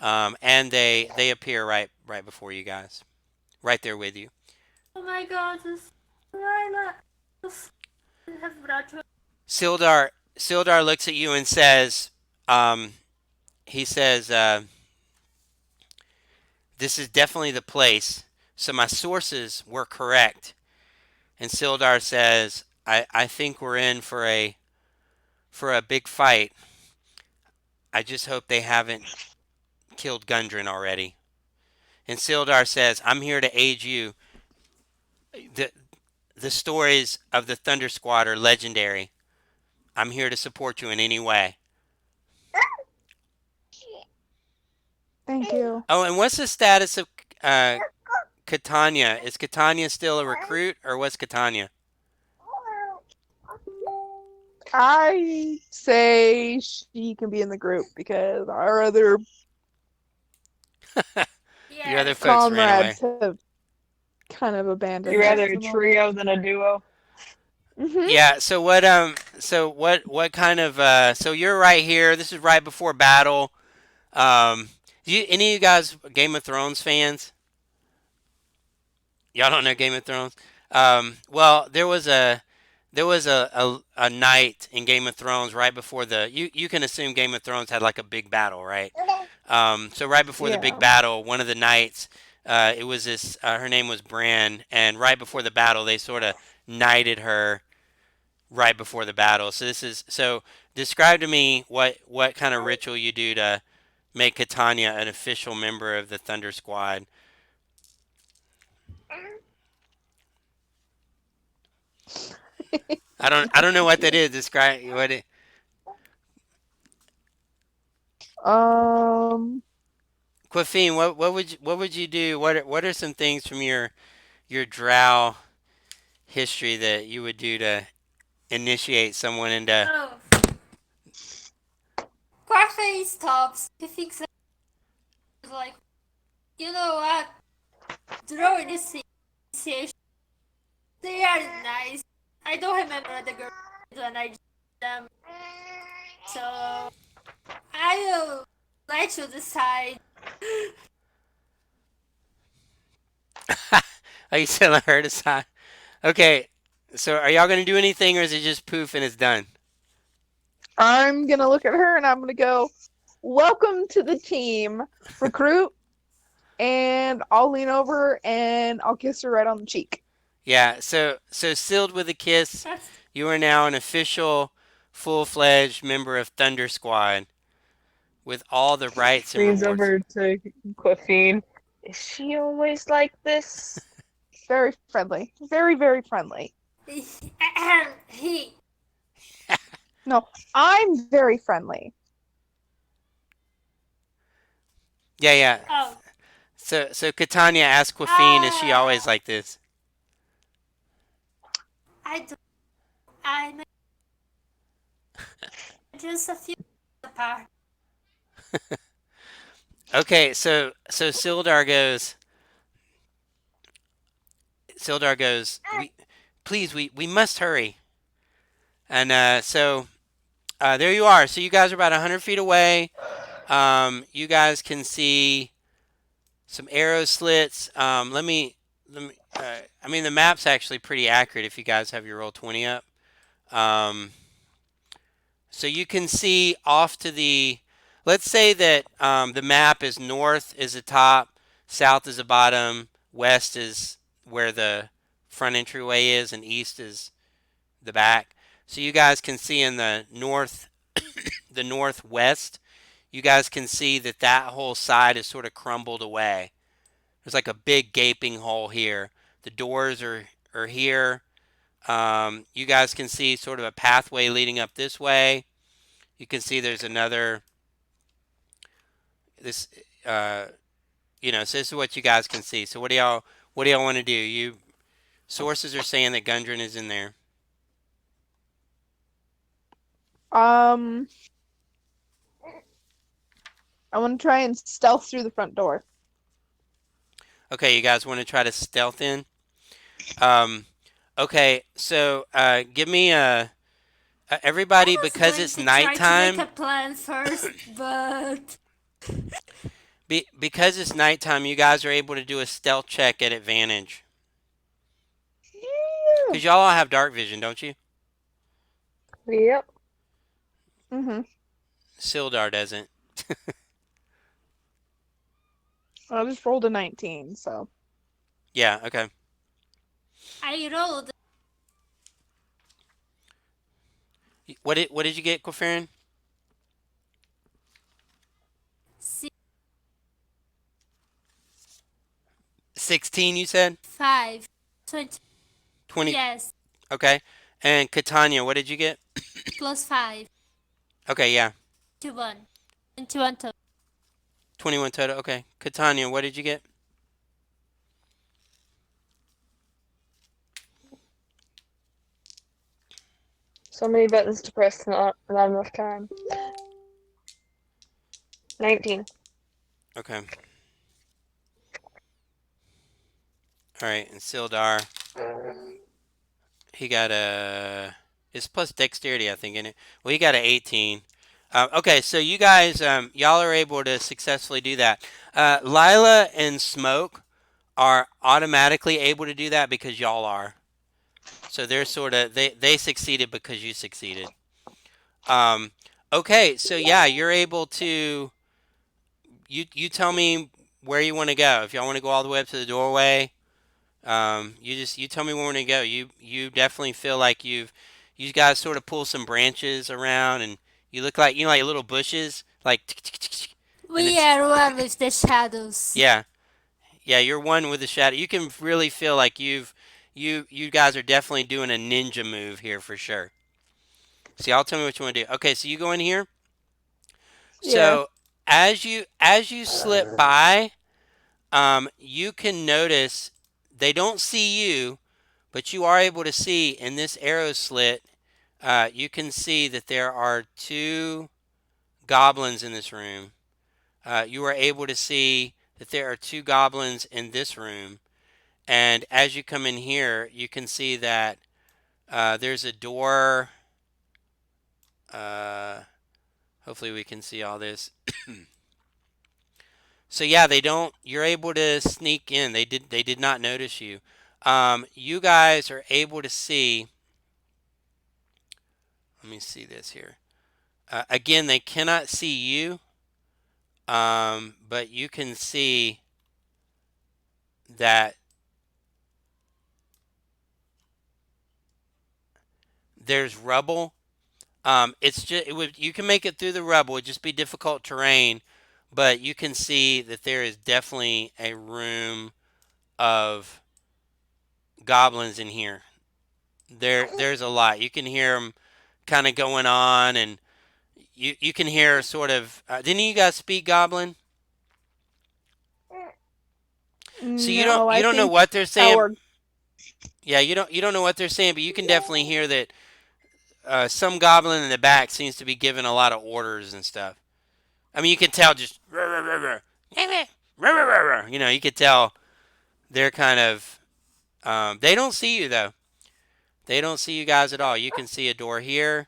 and they appear right before you guys, right there with you. Oh my god, this Lila. I have brought you. Sildar looks at you and says, um, he says, "This is definitely the place. So my sources were correct." And Sildar says, "I think we're in for a big fight. I just hope they haven't killed Gundren already." And Sildar says, "I'm here to aid you. The the stories of the Thunder Squad are legendary. I'm here to support you in any way." Thank you. Oh, and what's the status of uh, Catania? Is Catania still a recruit, or what's Catania? I say she can be in the group because our other Your other Yes. folks ran away. comrades have kind of abandoned You're us rather at a the moment. trio than a duo. Yeah. So what kind of so you're right here. This is right before battle. Any of you guys Game of Thrones fans? Y'all don't know Game of Thrones? Well, there was a night in Game of Thrones right before you can assume Game of Thrones had like a big battle, right? So right before the big Yeah. battle, one of the knights, it was this. Her name was Bran, and right before the battle, they sort of knighted her right before the battle. So this is so. Describe to me what kind of ritual you do to make Catania an official member of the Thunder Squad. I don't know what that is. Describe what it. Um, Quafine, what would you do? What are some things from your Drow history that you would do to initiate someone into? Oh, Quarfey stops. He thinks that he's like, you know what? Draw initiation. They are nice. I don't remember the girl when I did them. So I will let you decide. Are you telling her to sign? Okay, so are y'all gonna do anything, or is it just poof and it's done? I'm gonna look at her and I'm gonna go, "Welcome to the team, recruit." And I'll lean over and I'll kiss her right on the cheek. Yeah. So sealed with a kiss, That's you are now an official, full-fledged member of Thunder Squad with all the rights and Leans rewards. over to Quafine. Is she always like this? Very friendly. Very, very friendly. he. No, I'm very friendly. Yeah, yeah. Oh, So Catania asked Quafine, is she always like this? I do. I'm just a few apart. Okay, so Sildar goes, please, we must hurry. And there you are. So you guys are about 100 feet away. You guys can see some arrow slits. I mean, the map's actually pretty accurate if you guys have your roll 20 up. Um, so you can see off to the. Let's say that the map is north is the top, south is the bottom, west is where the front entryway is, and east is the back. So you guys can see in the the northwest, you guys can see that that whole side is sort of crumbled away. There's like a big gaping hole here. The doors are here. You guys can see sort of a pathway leading up this way. You can see there's another this uh, so this is what you guys can see. So what do y'all want to do? You sources are saying that Gundren is in there. Um, I want to try and stealth through the front door. Okay, you guys want to try to stealth in? Okay, so give me everybody I was because going it's to try to nighttime. make a plan first, but Because it's nighttime, you guys are able to do a stealth check at advantage. Yeah. Because y'all all have dark vision, don't you? Yep. Mm-hmm. Sildar doesn't. I just rolled a 19, so. Yeah, okay. I rolled What did you get, Quafarin? 16, you said? 5, 20. 20. Yes, Okay. And Catania, what did you get? plus 5, Okay, yeah. 21. 21 total. 21 total. Okay. Catania, what did you get? So many buttons to press, not enough time. 19. Okay. All right, and Sildar, he got it's plus dexterity, I think, in it. Well, he got an 18. Okay, so you guys, y'all are able to successfully do that. Lila and Smoke are automatically able to do that because y'all are. So they're sort of they succeeded because you succeeded. Um, okay, so yeah, you're able to you tell me where you want to go. If y'all want to go all the way up to the doorway, you tell me where we want to go. You definitely feel like you guys sort of pull some branches around, and you look like like little bushes, like and We it's are one with the shadows. yeah. Yeah, you're one with the shadow. You can really feel like you guys are definitely doing a ninja move here for sure. So y'all tell me what you want to do. Okay, so you go in here. Yeah. So as you slip by, you can notice they don't see you, but you are able to see in this arrow slit. You can see that there are two goblins in this room. You are able to see that there are two goblins in this room. And as you come in here, you can see that there's a door. Uh, hopefully, we can see all this. So yeah, they don't. You're able to sneak in. They did not notice you. You guys are able to see. Let me see this here. Again, they cannot see you, but you can see that there's rubble. It's just you can make it through the rubble. It'd just be difficult terrain, but you can see that there is definitely a room of goblins in here. There's a lot. You can hear them kind of going on, and you can hear sort of. Didn't you guys speak Goblin? So No, you I don't know think what they're saying. our Yeah, you don't know what they're saying, but you can definitely hear that some goblin in the back seems to be giving a lot of orders and stuff. I mean, you can tell just you could tell they're kind of they don't see you though. They don't see you guys at all. You can see a door here,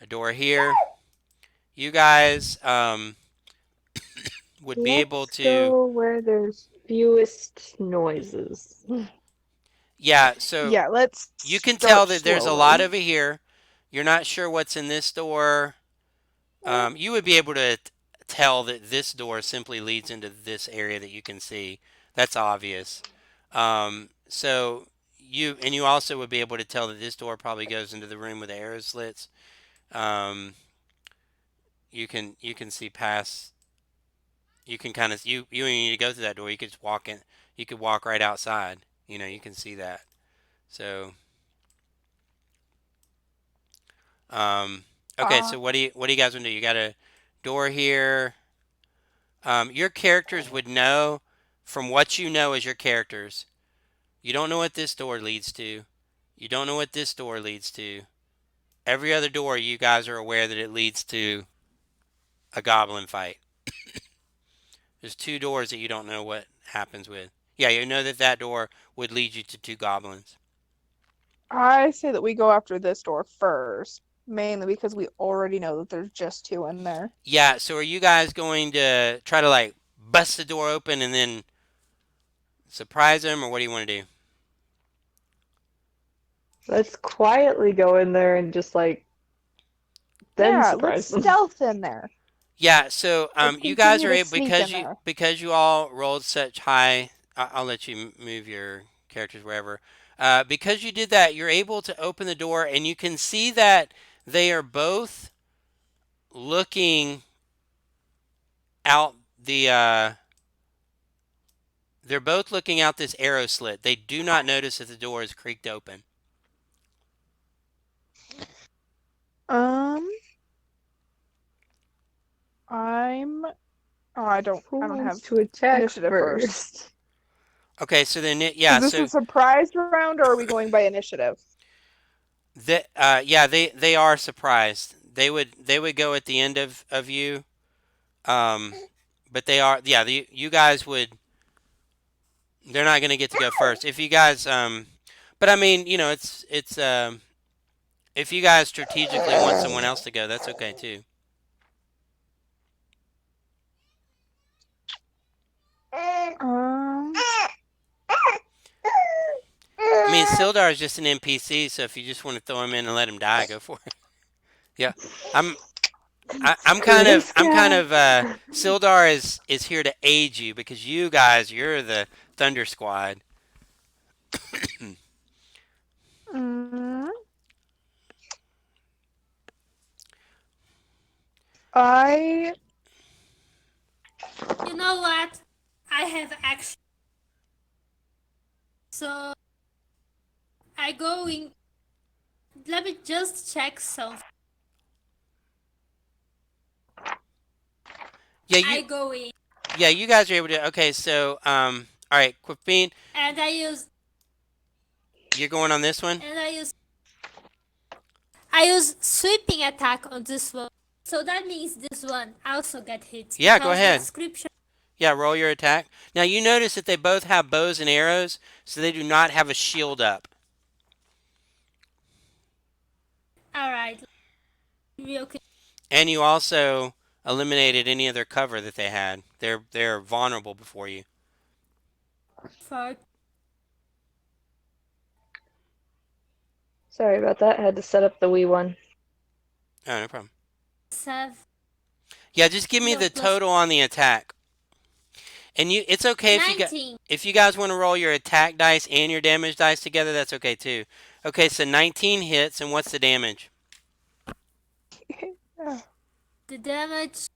a door here. You guys would be able Let's to go where there's fewest noises. yeah, so yeah, let's you can tell start that there's a lot slowly. over here. You're not sure what's in this door. You would be able to tell that this door simply leads into this area that you can see. That's obvious. So you also would be able to tell that this door probably goes into the room with the arrow slits. Um, you can see past. You can kind of you don't need to go through that door. You could just walk in. You could walk right outside. You can see that. So um, okay. Uh, So what do you guys want to do? You got a door here. Your characters would know from what you know as your characters. You don't know what this door leads to. You don't know what this door leads to. Every other door, you guys are aware that it leads to a goblin fight. There's two doors that you don't know what happens with. Yeah, you know that that door would lead you to two goblins. I say that we go after this door first, mainly because we already know that there's just two in there. Yeah, so are you guys going to try to like bust the door open and then surprise them, or what do you want to do? Let's quietly go in there and just then Yeah, surprise let's them. stealth in there. Yeah, so Let's you guys continue are to able sneak in there. because you all rolled such high. I'll let you move your characters wherever. Because you did that, you're able to open the door, and you can see that they are both looking out the. They're both looking out this arrow slit. They do not notice that the door is creaked open. Um, I'm. Oh, Who I don't have wants to attack initiative first. first? Okay, so then Is this a surprise round, or are we going by initiative? yeah, they are surprised. They would go at the end of you. Um, but they are yeah. You guys would. They're not going to get to go first. If you guys but I mean, it's if you guys strategically want someone else to go, that's okay too. Um, I mean, Sildar is just an NPC, so if you just want to throw him in and let him die, go for it. Yeah, I'm I'm kind of This I'm kind guy. of Sildar is here to aid you because you guys you're the Thunder Squad. Mm, I You know what? I have action. So I go in. Let me just check something. Yeah, I go in you guys are able to. Okay, so all right, Quipine, and you're going on this one. I use I use sweeping attack on this one. So that means this one also get hit Yeah, go because the ahead. description. Yeah, roll your attack. Now you notice that they both have bows and arrows, so they do not have a shield up. All right, real quick. And you also eliminated any other cover that they had. They're vulnerable before you. For Sorry about that. I had to set up the Wii one. Oh, no problem. 7. Yeah, just give me No, the plus total on the attack. And it's okay if you guys want to roll your attack dice and your damage dice together, that's okay too. Okay, so 19 hits, and what's the damage? The damage.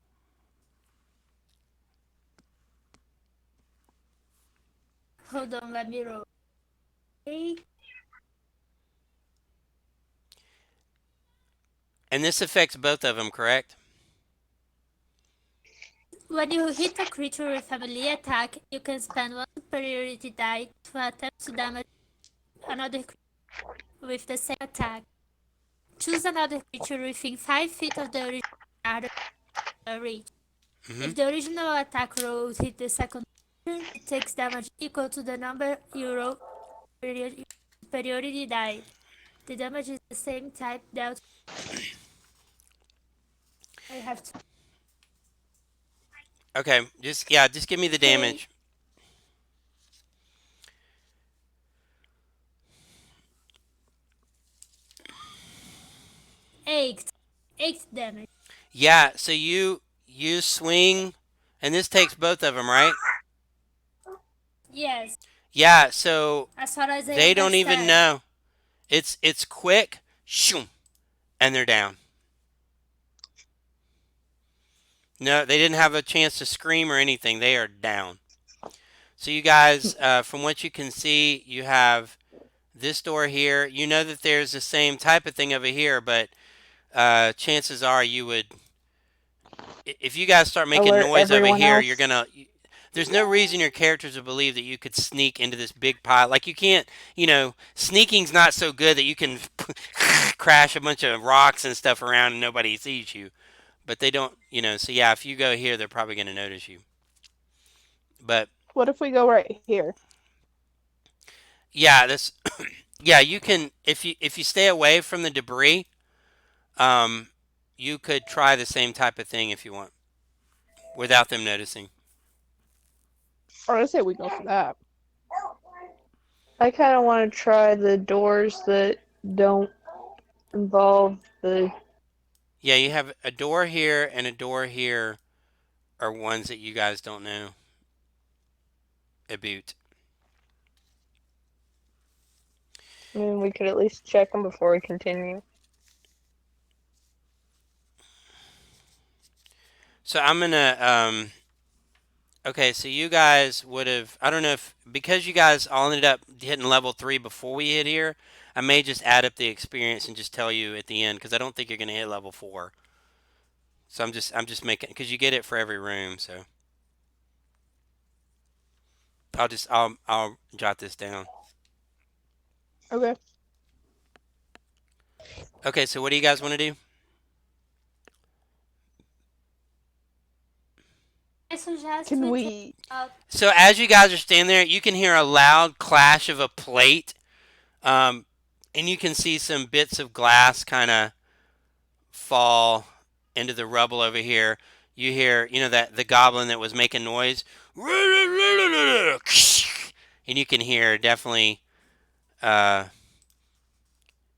Hold on, let me roll. Okay. And this affects both of them, correct? When you hit a creature with a melee attack, you can spend one superiority die to attempt to damage another creature with the same attack. Choose another creature within 5 feet of the original reach. Mm-hmm. If the original attack roll hit the second creature, it takes damage equal to the number you roll superiority die. The damage is the same type dealt. I have to. Okay, just give me the Okay. damage. 8 damage. Yeah, so you swing, and this takes both of them, right? Yes, Yeah, so as far as I they don't even understand. know. It's quick, shoom, and they're down. No, they didn't have a chance to scream or anything. They are down. So you guys, from what you can see, you have this door here. You know that there's the same type of thing over here, but chances are you would, if you guys start making Alert noise over everyone here, else. you're gonna. There's no reason your characters would believe that you could sneak into this big pile. Like you can't, sneaking's not so good that you can crash a bunch of rocks and stuff around and nobody sees you. But they don't, so yeah, if you go here, they're probably going to notice you. But what if we go right here? yeah, this yeah, you can if you stay away from the debris, you could try the same type of thing if you want without them noticing. Or I say we go for that. I kind of want to try the doors that don't involve the. Yeah, you have a door here and a door here are ones that you guys don't know about. I mean, we could at least check them before we continue. So I'm gonna okay, so you guys would have, I don't know if, because you guys all ended up hitting level 3 before we hit here, I may just add up the experience and just tell you at the end, because I don't think you're going to hit level 4. So I'm just making, because you get it for every room, so. I'll jot this down. Okay. Okay, so what do you guys want to do? I suggest Can we take we? out. So as you guys are standing there, you can hear a loud clash of a plate, and you can see some bits of glass kind of fall into the rubble over here. You hear, that the goblin that was making noise, and you can hear definitely,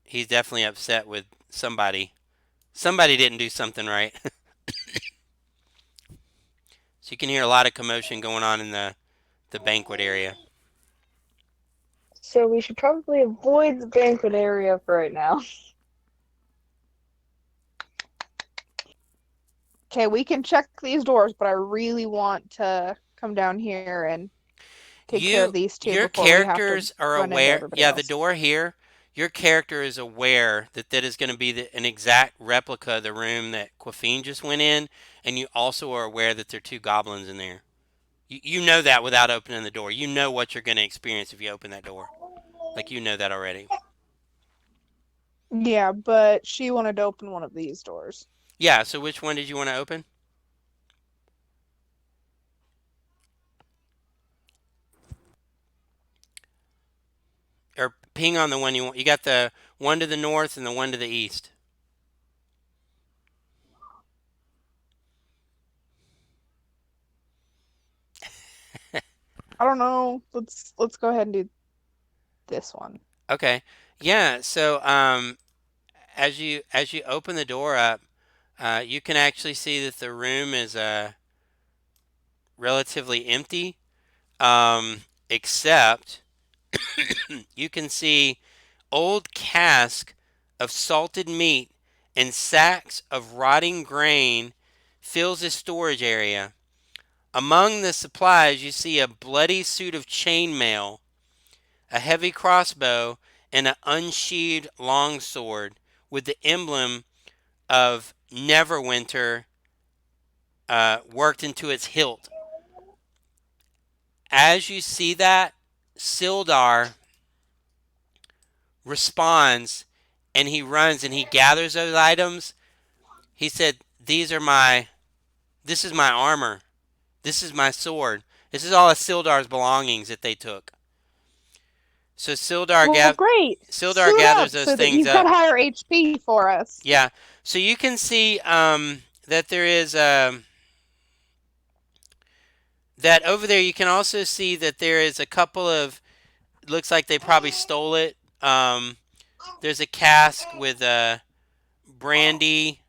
he's definitely upset with somebody. Somebody didn't do something right. So you can hear a lot of commotion going on in the banquet area. So we should probably avoid the banquet area for right now. Okay, we can check these doors, but I really want to come down here and take care of these two Your before we have to characters are run into aware. everybody Yeah, the else. door here. Your character is aware that that is going to be an exact replica of the room that Quafine just went in, and you also are aware that there are two goblins in there. You know that without opening the door. You know what you're going to experience if you open that door. Like you know that already. Yeah, but she wanted to open one of these doors. Yeah. So which one did you want to open? Or ping on the one you want. You got the one to the north and the one to the east. I don't know. Let's go ahead and do this one. Okay. Yeah. So as you open the door up, you can actually see that the room is relatively empty, except you can see old cask of salted meat and sacks of rotting grain fills the storage area. Among the supplies, you see a bloody suit of chainmail, a heavy crossbow, and an unsheathed longsword with the emblem of Neverwinter worked into its hilt. As you see that, Sildar responds and he runs and he gathers those items. He said, this is my armor. This is my sword. This is all of Sildar's belongings that they took. So Sildar, Well, great. Sildar Suit gathers up those so that things you've got up. higher HP for us. Yeah. So you can see that there is that over there. You can also see that there is a couple of. Looks like they probably stole it. There's a cask with brandy.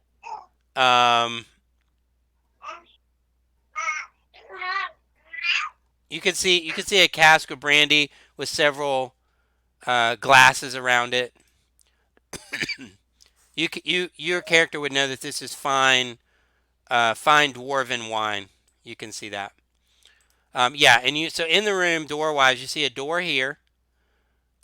You can see a cask of brandy with several glasses around it. Your character would know that this is fine dwarven wine. You can see that. Yeah, and so in the room, door wise, you see a door here.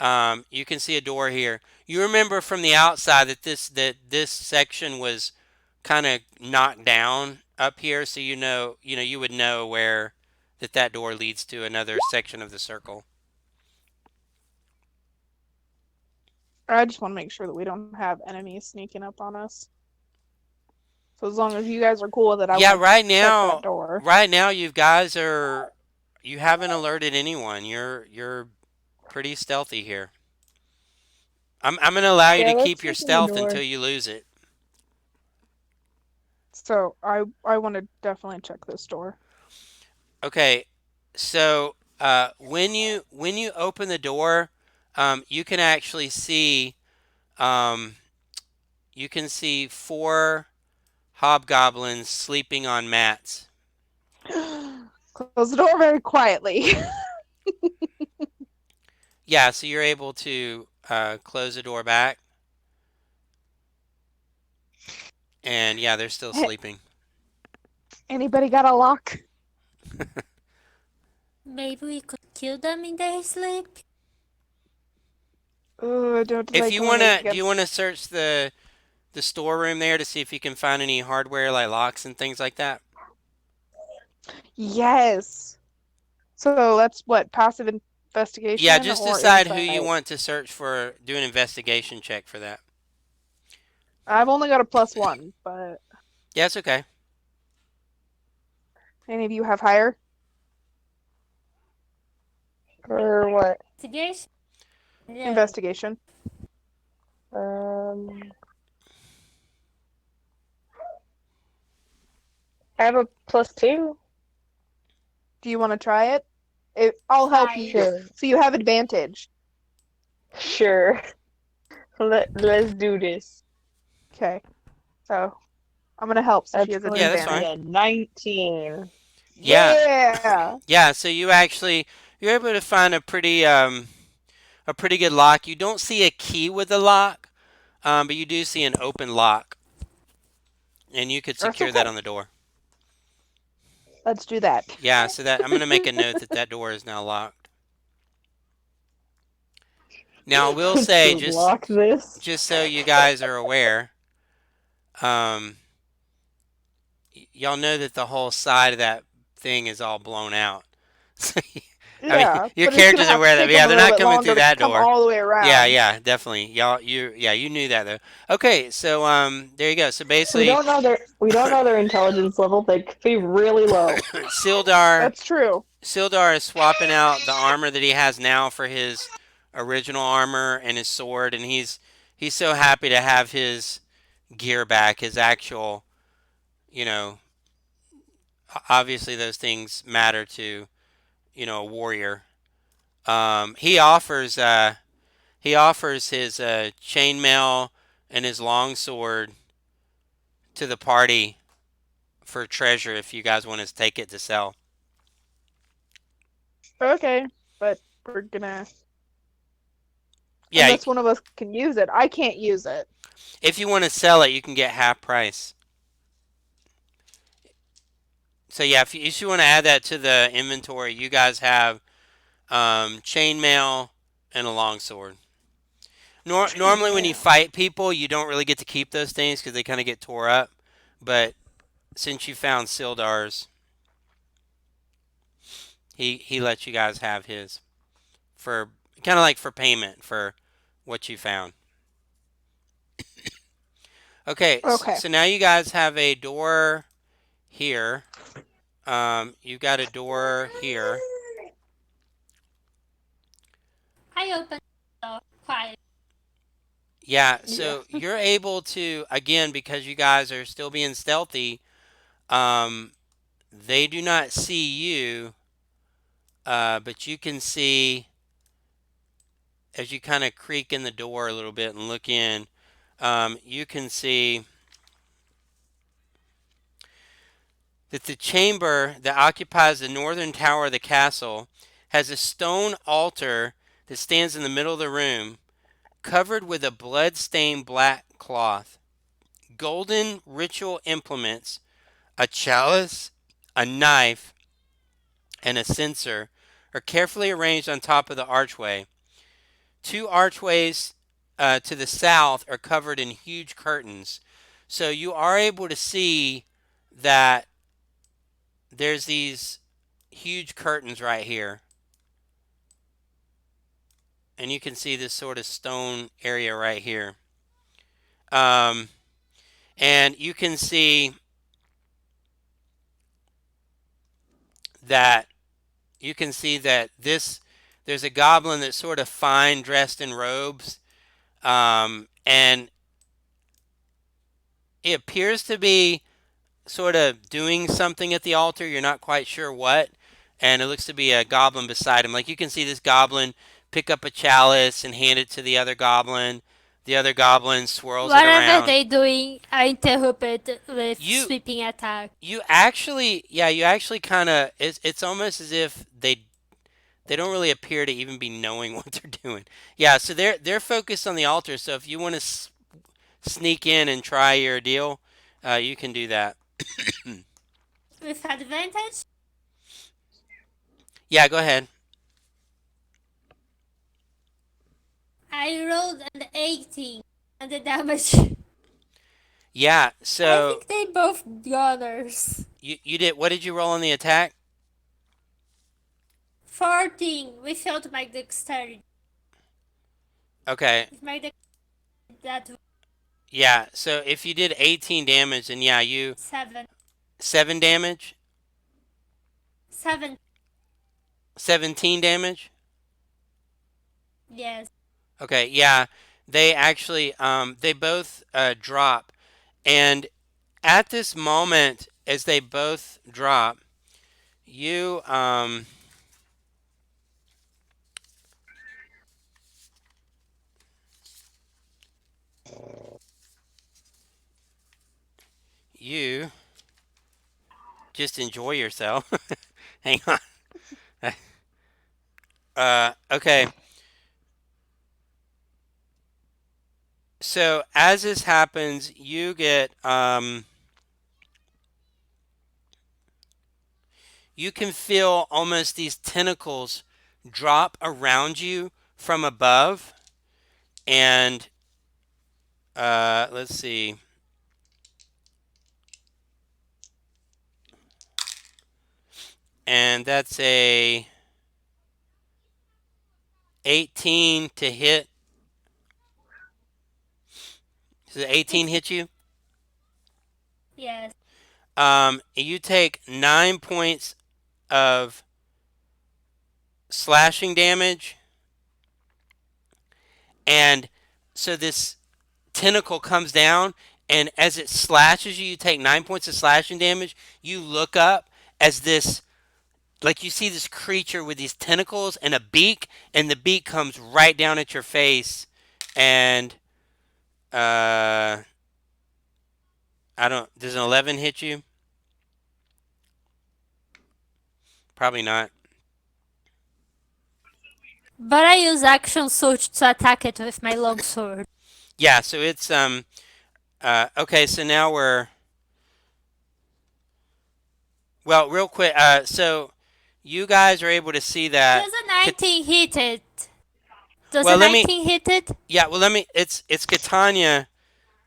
You can see a door here. You remember from the outside that this section was kind of knocked down up here, so you would know where that door leads to another section of the circle. I just want to make sure that we don't have enemies sneaking up on us. So as long as you guys are cool with it, I Yeah, want right to check now, that door. you haven't alerted anyone. You're pretty stealthy here. I'm gonna allow you Yeah, to let's keep your open the stealth door. until you lose it. So I want to definitely check this door. Okay, so when you open the door, you can actually see you can see 4 hobgoblins sleeping on mats. Close the door very quietly. Yeah, so you're able to close the door back, and yeah, they're still sleeping. Anybody got a lock? Maybe we could kill them in their sleep. I don't If like you when wanna, it do you gets- wanna search the storeroom there to see if you can find any hardware like locks and things like that? Yes. So that's what, passive investigation? Yeah, just or decide who you insight? want to search for. Do an investigation check for that. I've only got a +1, but Yeah, it's okay. any of you have higher? Or what? Investigation? Yeah. Investigation. I have a +2. Do you want to try it? I'll help you. Sure. So you have advantage. Sure. Let's do this. Okay. So I'm gonna help so she That's has going Yeah, advantage. that's to fine. be a 19. Yeah, Yeah. yeah. So you're able to find a pretty good lock. You don't see a key with the lock, but you do see an open lock, and you could That's secure that okay. on the door. Let's do that. Yeah. So that I'm gonna make a note that that door is now locked. Now I will say To lock this. just so you guys are aware, um, y'all know that the whole side of that thing is all blown out. I mean, Yeah, your but it's gonna characters are have to aware of that. take But them yeah, a they're little not bit coming through longer to that come door. all the way Yeah, around. yeah, definitely. You knew that though. Okay, so there you go. So We basically, don't know their intelligence level. They could be really low. Sildar That's true. Sildar is swapping out the armor that he has now for his original armor and his sword, and he's so happy to have his gear back, his actual, you know, obviously those things matter to, a warrior. He offers his chainmail and his longsword to the party for treasure if you guys want to take it to sell. Okay, but we're gonna Yeah, unless one of us can use it. I can't use it. if you want to sell it, you can get half price. So yeah, if you want to add that to the inventory, you guys have chainmail and a longsword. Normally, when you fight people, you don't really get to keep those things because they kind of get tore up. But since you found Sildar's, he lets you guys have his for kind of like for payment for what you found. Okay, Okay. so now you guys have a door here. You've got a door here. I opened the door quiet. Yeah, Yeah. so you're able to again because you guys are still being stealthy. Um, they do not see you, but you can see as you kind of creak in the door a little bit and look in. You can see that the chamber that occupies the northern tower of the castle has a stone altar that stands in the middle of the room, covered with a blood-stained black cloth. Golden ritual implements, a chalice, a knife, and a censer are carefully arranged on top of the archway. Two archways to the south are covered in huge curtains. So you are able to see that there's these huge curtains right here. And you can see this sort of stone area right here. Um, and you can see that this there's a goblin that's sort of fine dressed in robes, and it appears to be sort of doing something at the altar. You're not quite sure what, and it looks to be a goblin beside him. Like you can see this goblin pick up a chalice and hand it to the other goblin. The other goblin swirls it Whatever around. they doing, I interrupt it with You sweeping attack. you actually kind of it's almost as if they don't really appear to even be knowing what they're doing. Yeah, so they're focused on the altar. So if you want to sneak in and try your deal, you can do that. With advantage, Yeah, go ahead. I rolled an 18 and the damage. Yeah, I so think they both gunners. you did. What did you roll on the attack? 14 without my dexterity. Okay. If my dexterity that Yeah, so if you did 18 damage, then yeah, you 7. 7 damage, 7. 17 damage. Yes. Okay, yeah, they actually they both drop, and at this moment, as they both drop, you you just enjoy yourself. Hang on. Okay. So as this happens, you get you can feel almost these tentacles drop around you from above, and let's see. And that's a 18 to hit. Does the 18 hit you? Yes. You take 9 points of slashing damage, and so this tentacle comes down, and as it slashes you, you take 9 points of slashing damage. You look up as this, like you see this creature with these tentacles and a beak, and the beak comes right down at your face, and I don't. Does an 11 hit you? Probably not. But I use action surge to attack it with my long sword. Yeah. So it's okay. So now we're well, real quick. So you guys are able to see that. Does a 19 hit it? Does Well, a let me. 19 hit it? Yeah. Well, let me. It's Catania.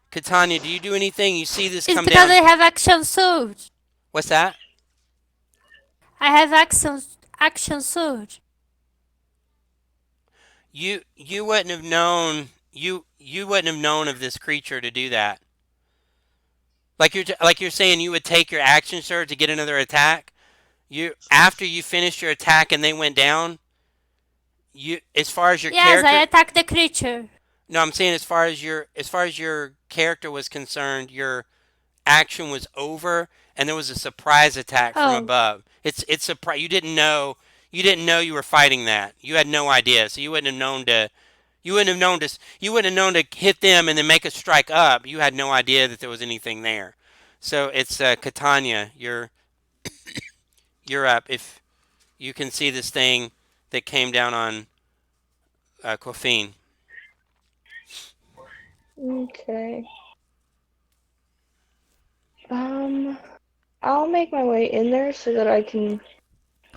Catania, do you do anything? You see this It's come because down. I have action surge. What's that? I have action surge. You wouldn't have known. You wouldn't have known of this creature to do that. Like you're saying, you would take your action surge to get another attack. You after you finished your attack and they went down. You as far as your Yes, I character. attack the creature. No, I'm saying as far as your character was concerned, your action was over, and there was a surprise attack from Oh, above. It's surprise. You didn't know you were fighting that. You had no idea, so you wouldn't have known to. You wouldn't have known to hit them and then make a strike up. You had no idea that there was anything there. So it's Catania. You're up. If you can see this thing that came down on Coffin. Okay. I'll make my way in there so that I can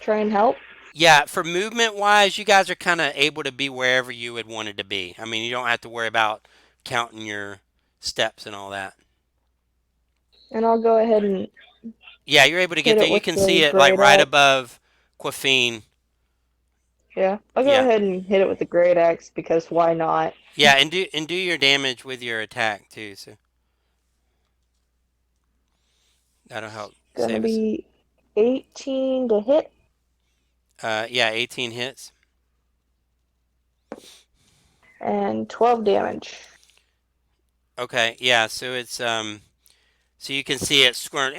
try and help. Yeah, for movement wise, you guys are kind of able to be wherever you had wanted to be. I mean, you don't have to worry about counting your steps and all that. And I'll go ahead and Yeah, you're able to get hit there. it You with can see the it like great right axe. above Coffin. Yeah, I'll go Yeah, ahead and hit it with the great axe because why not? yeah, and do your damage with your attack too. So that'll help Gonna save us. be 18 to hit Yeah, 18 hits. and 12 damage. Okay, yeah. So it's so you can see it squirt,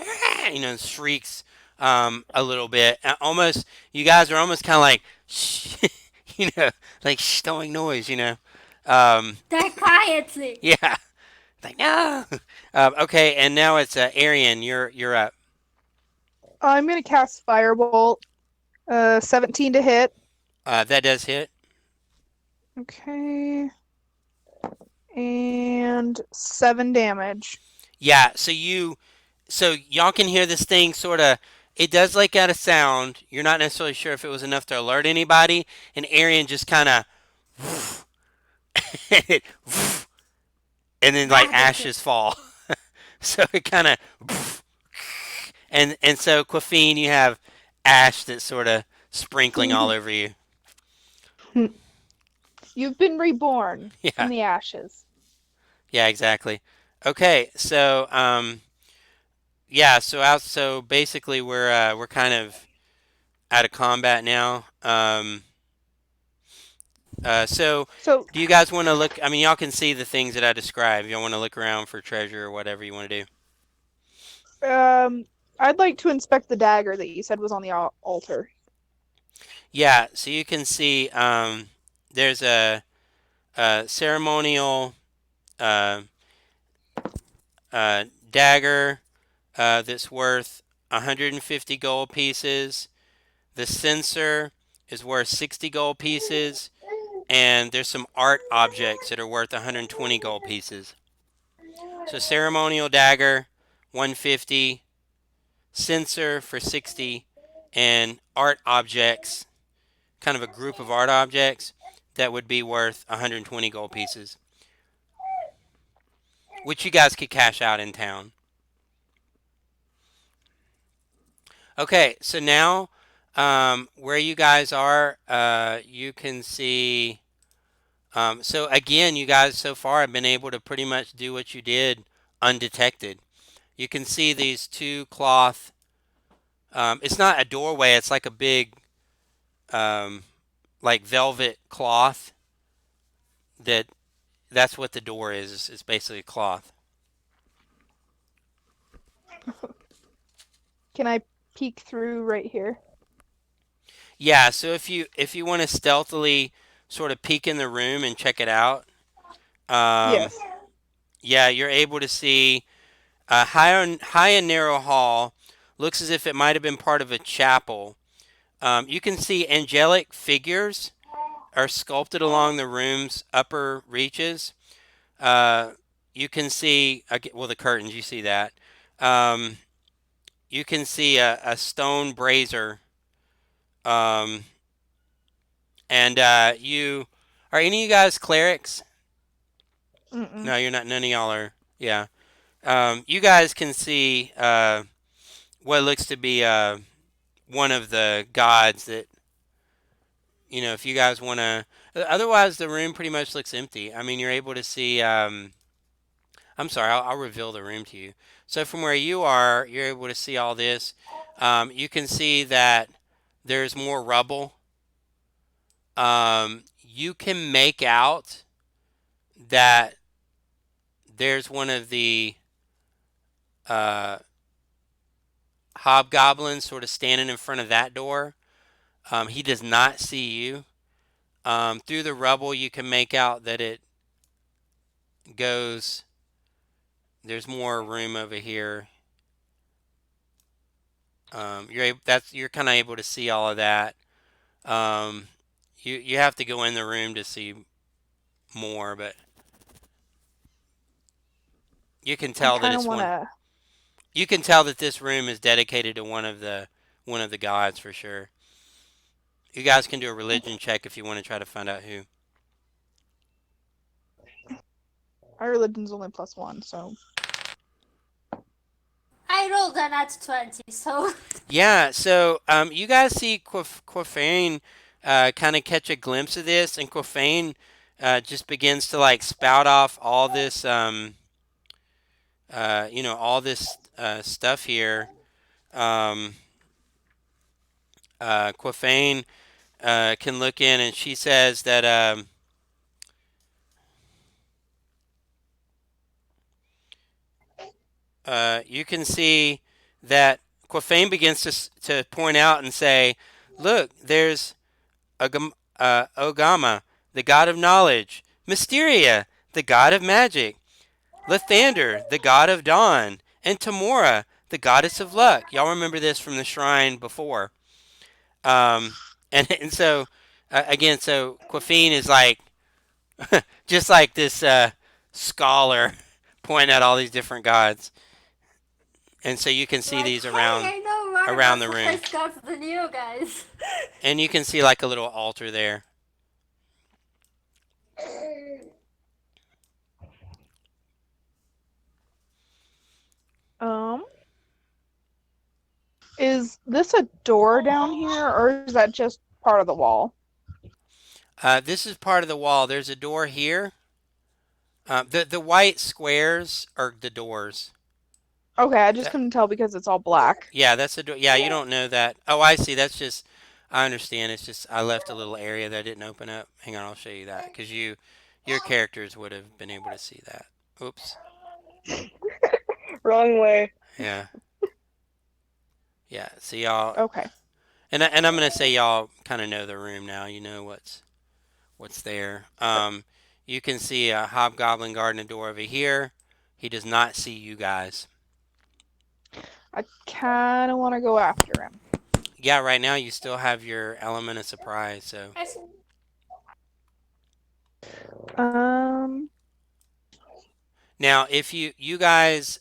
shrieks a little bit. Almost, you guys are almost kind of like, like stowing noise. die quietly. Yeah, like no. Okay, and now it's Arian. You're up. I'm gonna cast Firebolt. 17 to hit. That does hit. Okay. And 7 damage. Yeah. So y'all can hear this thing sort of. It does like out a sound. You're not necessarily sure if it was enough to alert anybody, and Arian just kind of. And then like ashes fall. So it kind of and so Quaffine, you have ash that's sort of sprinkling all over you. You've been reborn Yeah, from the ashes. yeah, exactly. Okay, so yeah, so basically we're kind of out of combat now. So So, do you guys want to look? I mean, y'all can see the things that I described. Y'all want to look around for treasure or whatever you want to do. I'd like to inspect the dagger that you said was on the altar. Yeah, so you can see there's a ceremonial uh, dagger that's worth 150 gold pieces. The censer is worth 60 gold pieces. And there's some art objects that are worth 120 gold pieces. So ceremonial dagger, 150, censer for 60, and art objects, kind of a group of art objects that would be worth 120 gold pieces, which you guys could cash out in town. Okay, so now where you guys are, you can see. So again, you guys so far have been able to pretty much do what you did undetected. You can see these two cloth. It's not a doorway. It's like a big, like velvet cloth. That's what the door is. It's basically a cloth. Can I peek through right here? Yeah. So if you want to stealthily sort of peek in the room and check it out, Yes. yeah, you're able to see a high and narrow hall. Looks as if it might have been part of a chapel. You can see angelic figures are sculpted along the room's upper reaches. You can see, well, the curtains, you see that. You can see a stone brazier. Um, and are any of you guys clerics? Mm-mm. No, you're not. None of y'all are. Yeah. You guys can see what looks to be one of the gods that, if you guys want to. Otherwise, the room pretty much looks empty. I mean, you're able to see. I'm sorry, I'll reveal the room to you. So from where you are, you're able to see all this. You can see that there's more rubble. You can make out that there's one of the uh, hobgoblins sort of standing in front of that door. He does not see you. Through the rubble, you can make out that it goes. There's more room over here. You're kind of able to see all of that. You have to go in the room to see more, but you can I tell that kind of it's want one. to. You can tell that this room is dedicated to one of the gods for sure. You guys can do a religion check if you want to try to find out who. My religion's only +1, so. I rolled a nat 20, so Yeah, so you guys see Quafain kind of catch a glimpse of this, and Quafain just begins to like spout off all this, all this stuff here. Um, Quafain can look in, and she says that you can see that Quafain begins to point out and say, "Look, there's Ogama, the god of knowledge; Mysteria, the god of magic; Lathander, the god of dawn; and Tamora, the goddess of luck." Y'all remember this from the shrine before. And so again, so Quafain is like just like this scholar pointing out all these different gods, and so you can see like, these hey, around I know more around about the room, Forest Gods than you guys. and you can see like a little altar there. Um, is this a door down here, or is that just part of the wall? This is part of the wall. There's a door here. The white squares are the doors. Okay, I just That, couldn't tell because it's all black. yeah, that's the door. Yeah, you don't know that. Oh, I see. That's just. I understand. It's just I left a little area that I didn't open up. Hang on, I'll show you that because your characters would have been able to see that. Oops. Wrong way. Yeah. Yeah. See y'all, Okay. and I'm gonna say y'all kind of know the room now. You know what's there. You can see a hobgoblin guarding a door over here. He does not see you guys. I kind of want to go after him. Yeah, right now you still have your element of surprise, so. I s- Um, Now, if you guys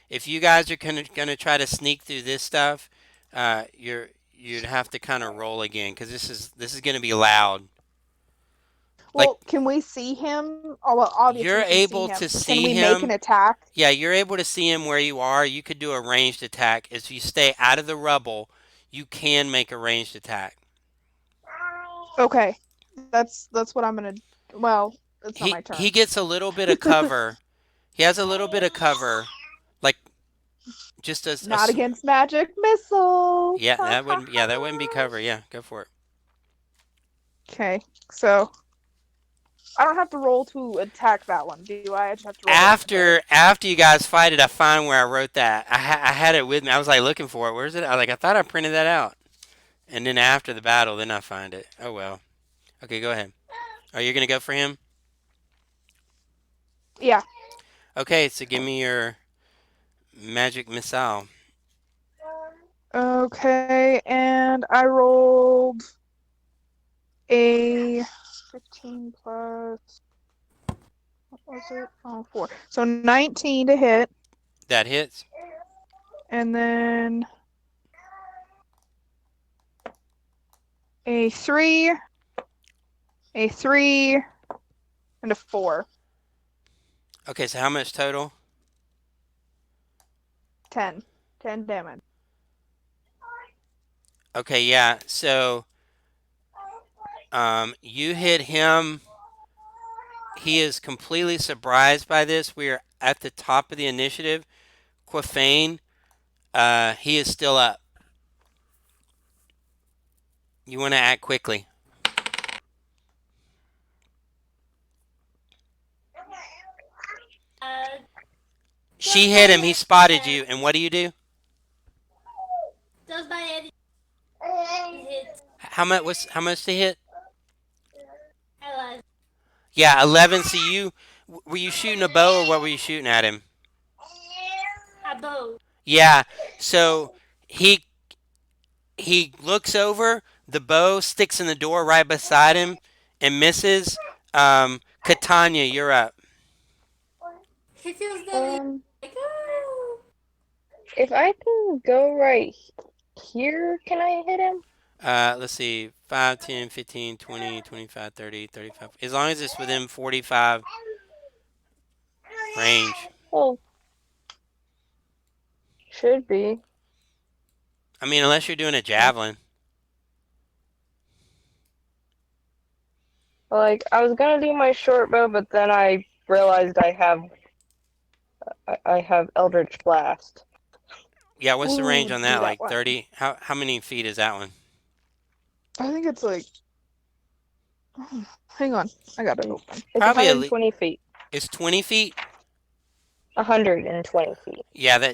if you guys are gonna try to sneak through this stuff, you'd have to kind of roll again because this is gonna be loud. Like well, can we see him? Oh, well, obviously you're we can see able him. to Can see we make him. an attack? Yeah, you're able to see him where you are. You could do a ranged attack. If you stay out of the rubble, you can make a ranged attack. Okay, that's what I'm gonna. Well, it's not my He turn. gets a little bit of cover. He has a little bit of cover, like just Not against magic missiles. yeah, that wouldn't be cover. Yeah, go for it. Okay, so I don't have to roll to attack that one, do I? I just have to roll. After you guys fight it, I find where I wrote that. I had it with me. I was like looking for it. Where's it? I thought I printed that out. And then after the battle, then I find it. Oh well. Okay, go ahead. Are you gonna go for him? Yeah. Okay, so give me your magic missile. Okay, and I rolled a 15 plus. What was it? Oh, 4. So 19 to hit, That hits. and then a 3, a 3, and a 4. Okay, so how much total? 10. 10 damage. Okay, yeah. So you hit him. He is completely surprised by this. We are at the top of the initiative. Quafain, he is still up. You want to act quickly. uh, She hit him. He spotted you. And what do you do? does my enemy hit How much to hit? 11? Yeah, 11. So were you shooting a bow or what were you shooting at him? A bow. Yeah. So he looks over. The bow sticks in the door right beside him and misses. Catania, you're up. He feels that Um, like, oh. if I can go right here, can I hit him? Let's see. 5, 10, 15, 20, 25, 30, 35. As long as it's within 45 range. Well, should be. I mean, unless you're doing a javelin. Like, I was gonna do my short bow, but then I realized I have Eldritch Blast. Yeah, what's the range Ooh, on do that? that Like one. 30? How many feet is that one? I think it's like. Hang on, I got it open. It's Probably 120 feet. It's 20 feet? 120 feet. Yeah,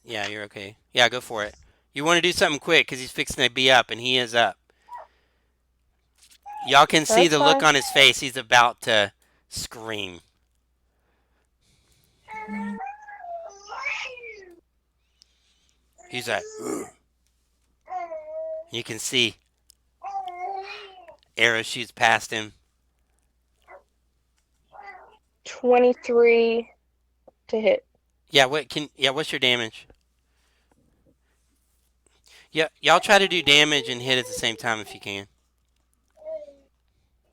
yeah, you're okay. Yeah, go for it. You want to do something quick because he's fixing to be up, and he is up. Y'all can see That's the look fine. on his face. He's about to scream. He's like, "Ugh." You can see arrow shoots past him. 23 to hit. Yeah, what's your damage? Yeah, y'all try to do damage and hit at the same time if you can.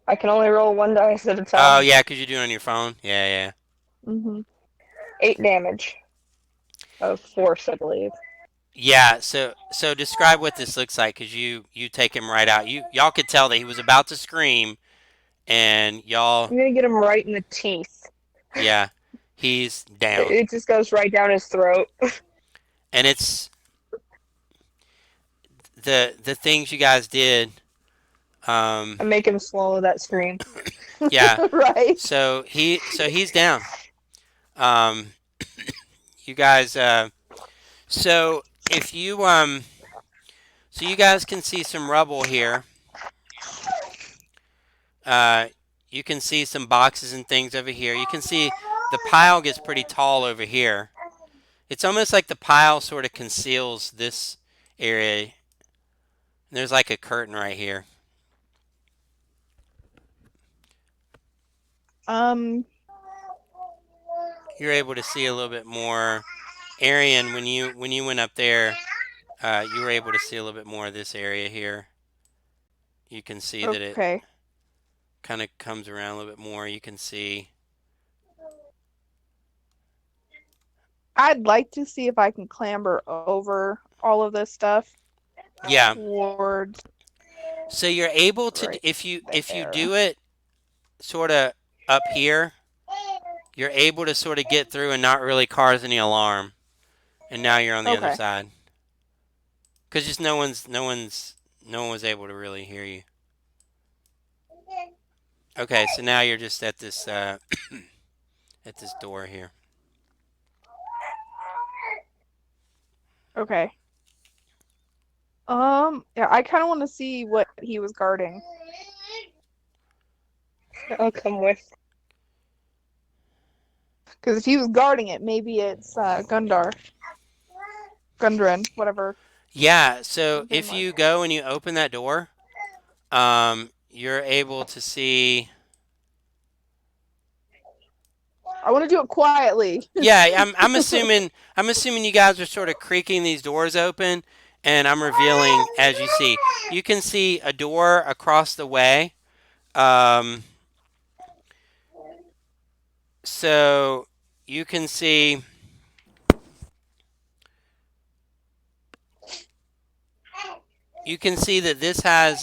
I can only roll one dice at a Oh, time. yeah, because you're doing it on your phone. Yeah. Mm-hmm. 8 damage. Of force, I believe. Yeah, so describe what this looks like because you take him right out. Y'all could tell that he was about to scream, and y'all, I'm gonna get him right in the teeth. yeah, he's down. It just goes right down his throat. And it's the things you guys did. I make him swallow that scream. Yeah. Right. So he's down. Um, you guys. So if you so you guys can see some rubble here. You can see some boxes and things over here. You can see the pile gets pretty tall over here. It's almost like the pile sort of conceals this area. There's like a curtain right here. You're able to see a little bit more. Arian, when you went up there, you were able to see a little bit more of this area here. You can see that it Okay. kind of comes around a little bit more. You can see. I'd like to see if I can clamber over all of this stuff Yeah. towards So you're able to, right if you there. do it sort of up here, you're able to sort of get through and not really cause any alarm. And now you're on the other Okay. side. Because just no one was able to really hear you. Okay, so now you're just at this at this door here. Okay. Yeah, I kind of want to see what he was guarding. I'll come with. Because if he was guarding it, maybe it's Gundren, whatever. Yeah, so his name if was. you go and you open that door, you're able to see. I want to do it quietly. Yeah, I'm assuming you guys are sort of creaking these doors open, and I'm revealing as you see. You can see a door across the way. So you can see. You can see that this has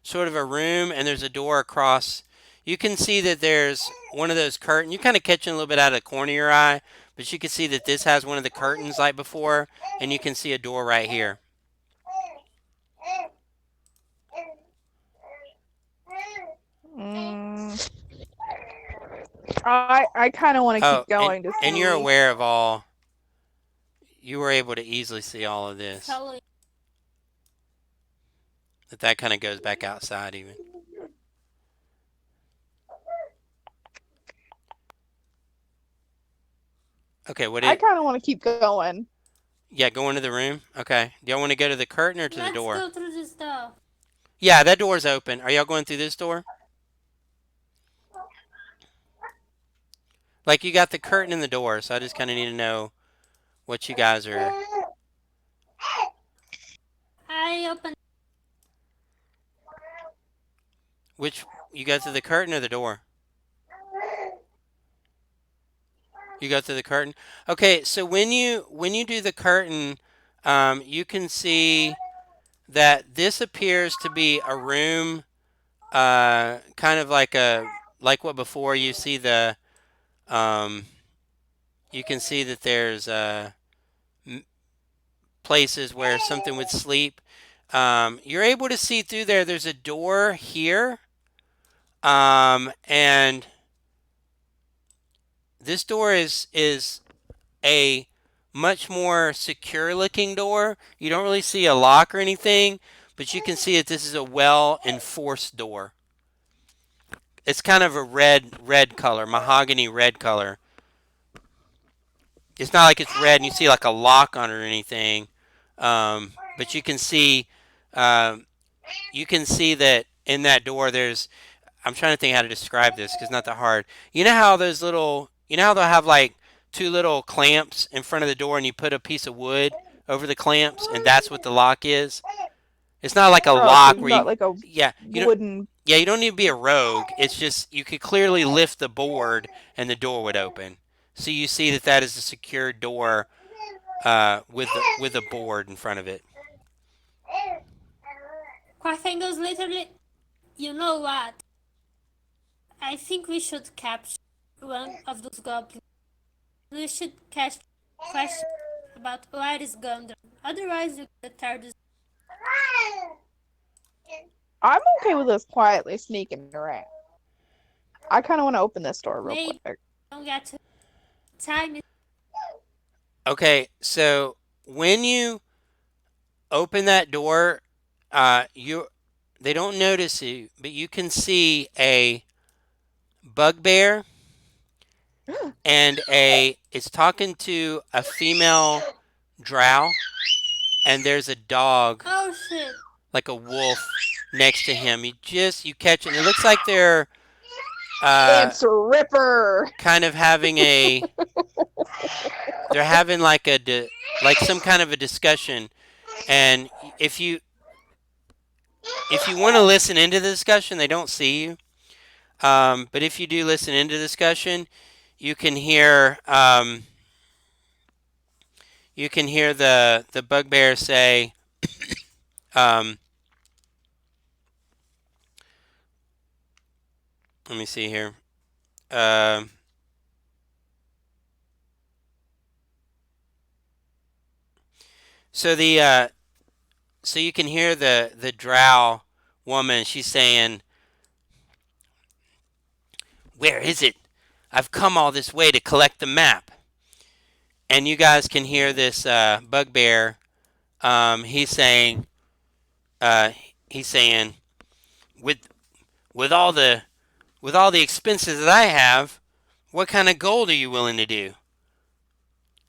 sort of a room, and there's a door across. You can see that there's one of those curtains. You're kind of catching a little bit out of the corner of your eye, but you can see that this has one of the curtains like before, and you can see a door right here. I kind of want to Oh, keep going to see. and you're aware of all. You were able to easily see all of this. Following. That kind of goes back outside even. Okay, what do I you, kind of want to keep going. yeah, go into the room. Okay. Do y'all want to go to the curtain or to the Let's door? go through this door. Yeah, that door's open. Are y'all going through this door? Like you got the curtain in the door, so I just kind of need to know what you guys are. I open. Which you go through the curtain or the door? You go through the curtain. Okay, so when you do the curtain, you can see that this appears to be a room, kind of like what before you see the. You can see that there's places where something would sleep. You're able to see through there. There's a door here, and this door is a much more secure looking door. You don't really see a lock or anything, but you can see that this is a well enforced door. It's kind of a red color, mahogany red color. It's not like it's red and you see like a lock on it or anything, but you can see that in that door there's. I'm trying to think how to describe this because it's not that hard. You know how those little, they'll have like two little clamps in front of the door and you put a piece of wood over the clamps and that's what the lock is? It's not like a lock So where not you, like a yeah, you don't, wooden. yeah, you don't need to be a rogue. It's just you could clearly lift the board and the door would open. So you see that is a secure door with a board in front of it. Quaffing goes literally. You know what? I think we should capture one of those goblins. We should catch questions about where is Gundren. Otherwise, you get tired. I'm okay with us quietly sneaking around. I kind of want to open this door real Maybe. quick. Don't get to time it. Okay, so when you open that door, they don't notice you, but you can see a bugbear and it's talking to a female drow, and there's a dog, Oh shit. like a wolf, next to him. You catch it, and it looks like they're It's Ripper. kind of having they're having like like some kind of a discussion. And if you want to listen into the discussion, they don't see you. But if you do listen into the discussion, you can hear the bugbear say, let me see here. So so you can hear the drow woman. She's saying, "Where is it? I've come all this way to collect the map." And you guys can hear this bugbear. He's saying, uh, with with all the expenses that I have, what kind of gold are you willing to do?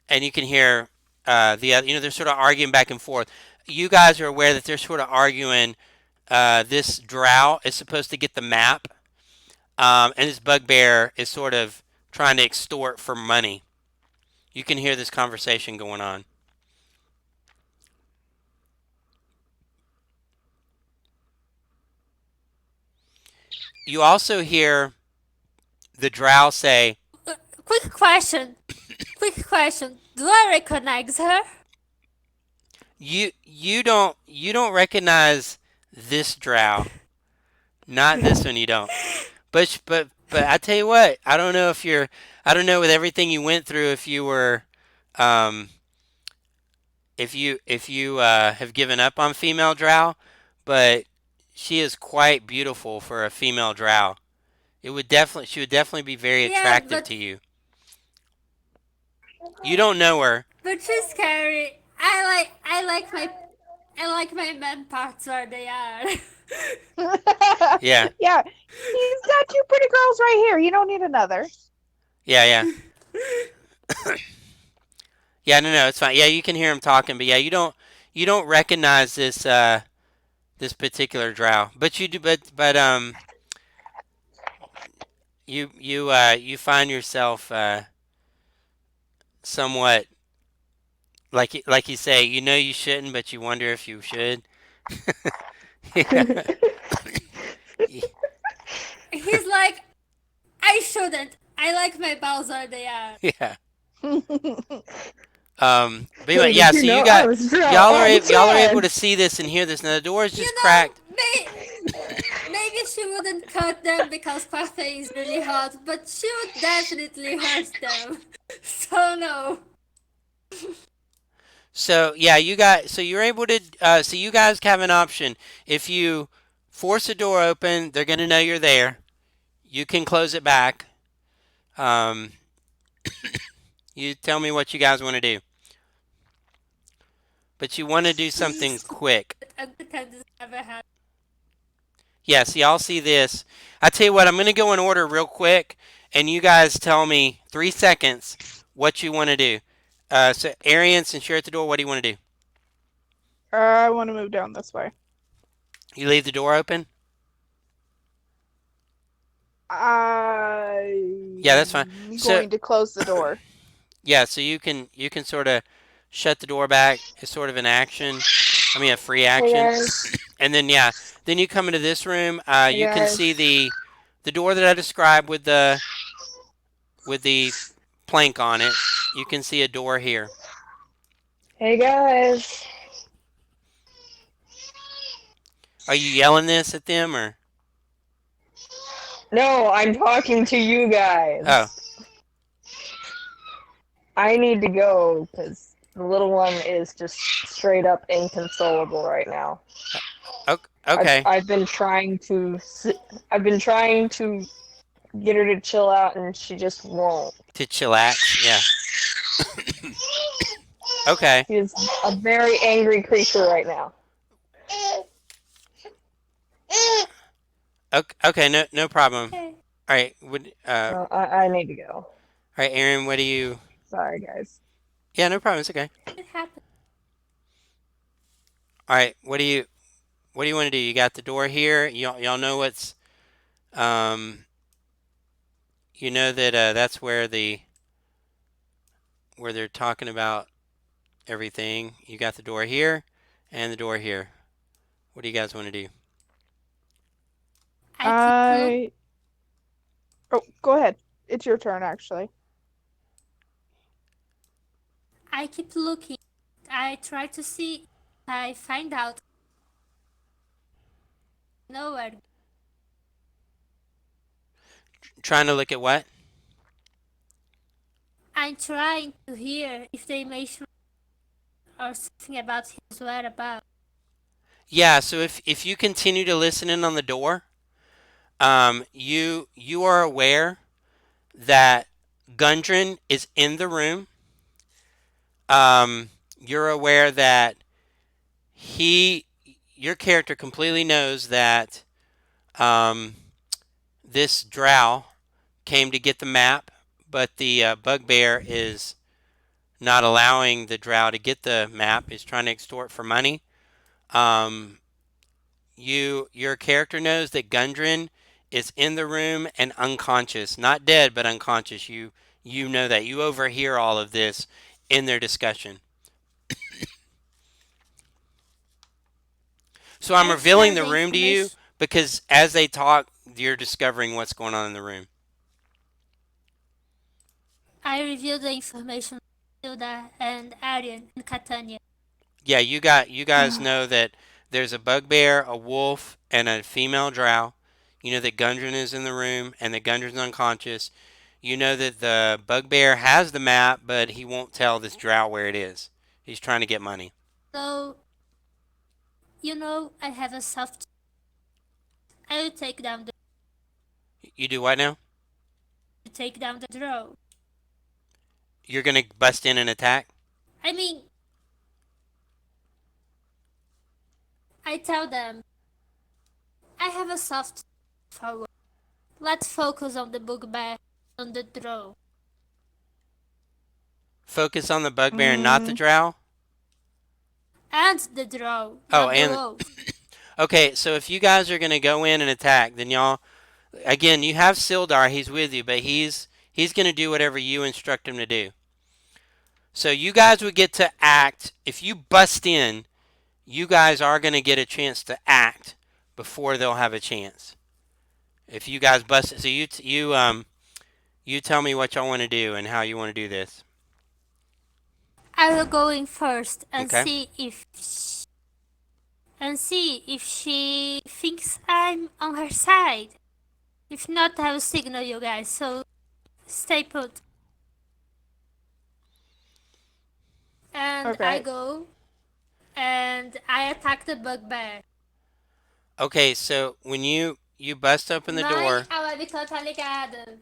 And you can hear the other, they're sort of arguing back and forth. You guys are aware that they're sort of arguing. This drow is supposed to get the map, and this bugbear is sort of trying to extort for money. You can hear this conversation going on. You also hear the drow say, Quick question. Quick question. Do I recognize her? you don't recognize this drow. Not this one, you don't. But I tell you what, I don't know with everything you went through, if you were if you have given up on female drow, but she is quite beautiful for a female drow. She would definitely be very Yeah, attractive but to you. You don't know her. but she's scary. I like my men parts where they are. Yeah. Yeah. He's got two pretty girls right here. You don't need another. Yeah. Yeah, no, it's fine. Yeah, you can hear him talking, but yeah, you don't recognize this this particular drow. But you do but you find yourself somewhat like you say, you shouldn't, but you wonder if you should. Yeah. He's like, I shouldn't. I like my balls where they are. Yeah. But anyway, yeah, so you got y'all are able to see this and hear this. Now the door is just cracked. Maybe she wouldn't cut them because Parfait is really hot, but she would definitely hurt them. So no. So yeah, you're able to so you guys have an option. If you force the door open, they're gonna know you're there. You can close it back. Um, you tell me what you guys want to do. But you want to do something quick. And pretend this never happened. Yeah, see, I'll see this. I tell you what, I'm going to go in order real quick, and you guys tell me 3 seconds what you want to do. So, Arian, since you're at the door, what do you want to do? I want to move down this way. You leave the door open? Yeah, that's fine. I'm So- going to close the door. Yeah, so you can sort of shut the door back as sort of an action. I mean, a free action. guys. And then then you come into this room. You can Yes. see the door that I described with the plank on it. You can see a door here. Hey guys. Are you yelling this at them or? No, I'm talking to you guys. Oh, I need to go because the little one is just straight up inconsolable right now. okay. I've been trying to get her to chill out, and she just won't. To chillax, yeah. Okay. She is a very angry creature right now. Okay. No problem. Okay. All right. So I need to go. All right, Aaron, what do you? Sorry, guys. Yeah, no problem. It's okay. It happened. All right, what do you? What do you want to do? You got the door here. Y'all know what's. Um, you know that that's where they're talking about everything. You got the door here, and the door here. What do you guys want to do? I Oh, go ahead. It's your turn, actually. keep looking. I try to see if I find out nowhere. Trying to look at what? I'm trying to hear if they mention or something about his whereabouts. Yeah. So if you continue to listen in on the door, you are aware that Gundren is in the room. You're aware that your character completely knows that this drow came to get the map, but the bugbear is not allowing the drow to get the map. He's trying to extort for money. Um, your character knows that Gundren is in the room and unconscious, not dead, but unconscious. You know that. You overhear all of this in their discussion. So I'm I revealing share the the room to you information. because as they talk, you're discovering what's going on in the room. I reveal the information to Hilda and Arian and Catania. Yeah, you guys know that there's a bugbear, a wolf, and a female drow. You know that Gundren is in the room and that Gundren's unconscious. You know that the bugbear has the map, but he won't tell this drow where it is. He's trying to get money. So, I have a soft. I will take down You do what now? the draw. You're gonna bust in and attack? I mean, I tell them I have a soft forward. Let's focus on the bugbear, on the draw. Focus on the bugbear and not the drow? And the draw, Oh, not the and wolf. okay, so if you guys are gonna go in and attack, then y'all again you have Sildar, he's with you, but he's gonna do whatever you instruct him to do. So you guys would get to act. If you bust in, you guys are going to get a chance to act before they'll have a chance. If you guys bust, so you tell me what y'all want to do and how you want to do this. I will go in first and Okay. see if she thinks I'm on her side. If not, I will signal you guys. So stay put. And Okay. I go and I attack the bugbear. Okay, so when you bust open the door, A webcam tá ligada.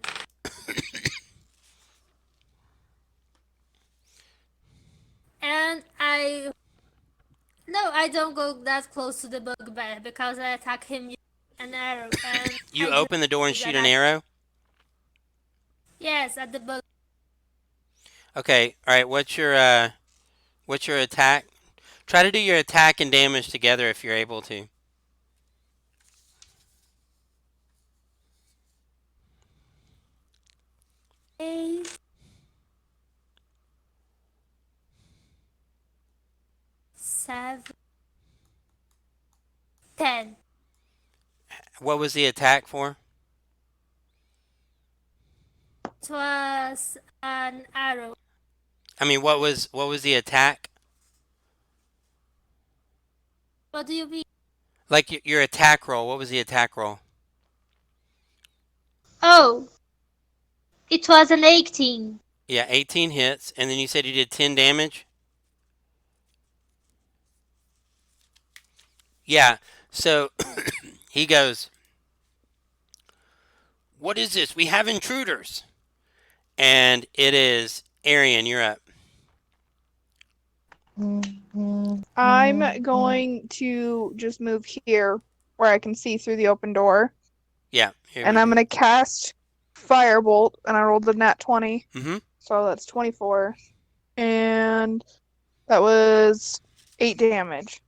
And I don't go that close to the bugbear because I attack him with an arrow. And you I open the door and just shoot an arrow. Yes, at the bug. Okay, all right. What's your attack? Try to do your attack and damage together if you're able to. Eight, 7, 10. What was the attack for? It was an arrow. I mean, what was the attack? What do you mean? Like your attack roll. What was the attack roll? Oh, it was an 18. Yeah, 18 hits, and then you said you did 10 damage? Yeah, so he goes, "What is this? We have intruders." And it is Arian, you're up. I'm going to just move here where I can see through the open door. Yeah. And I'm going to cast Firebolt, and I rolled the nat 20, Mm-hmm. so that's 24. And that was 8 damage.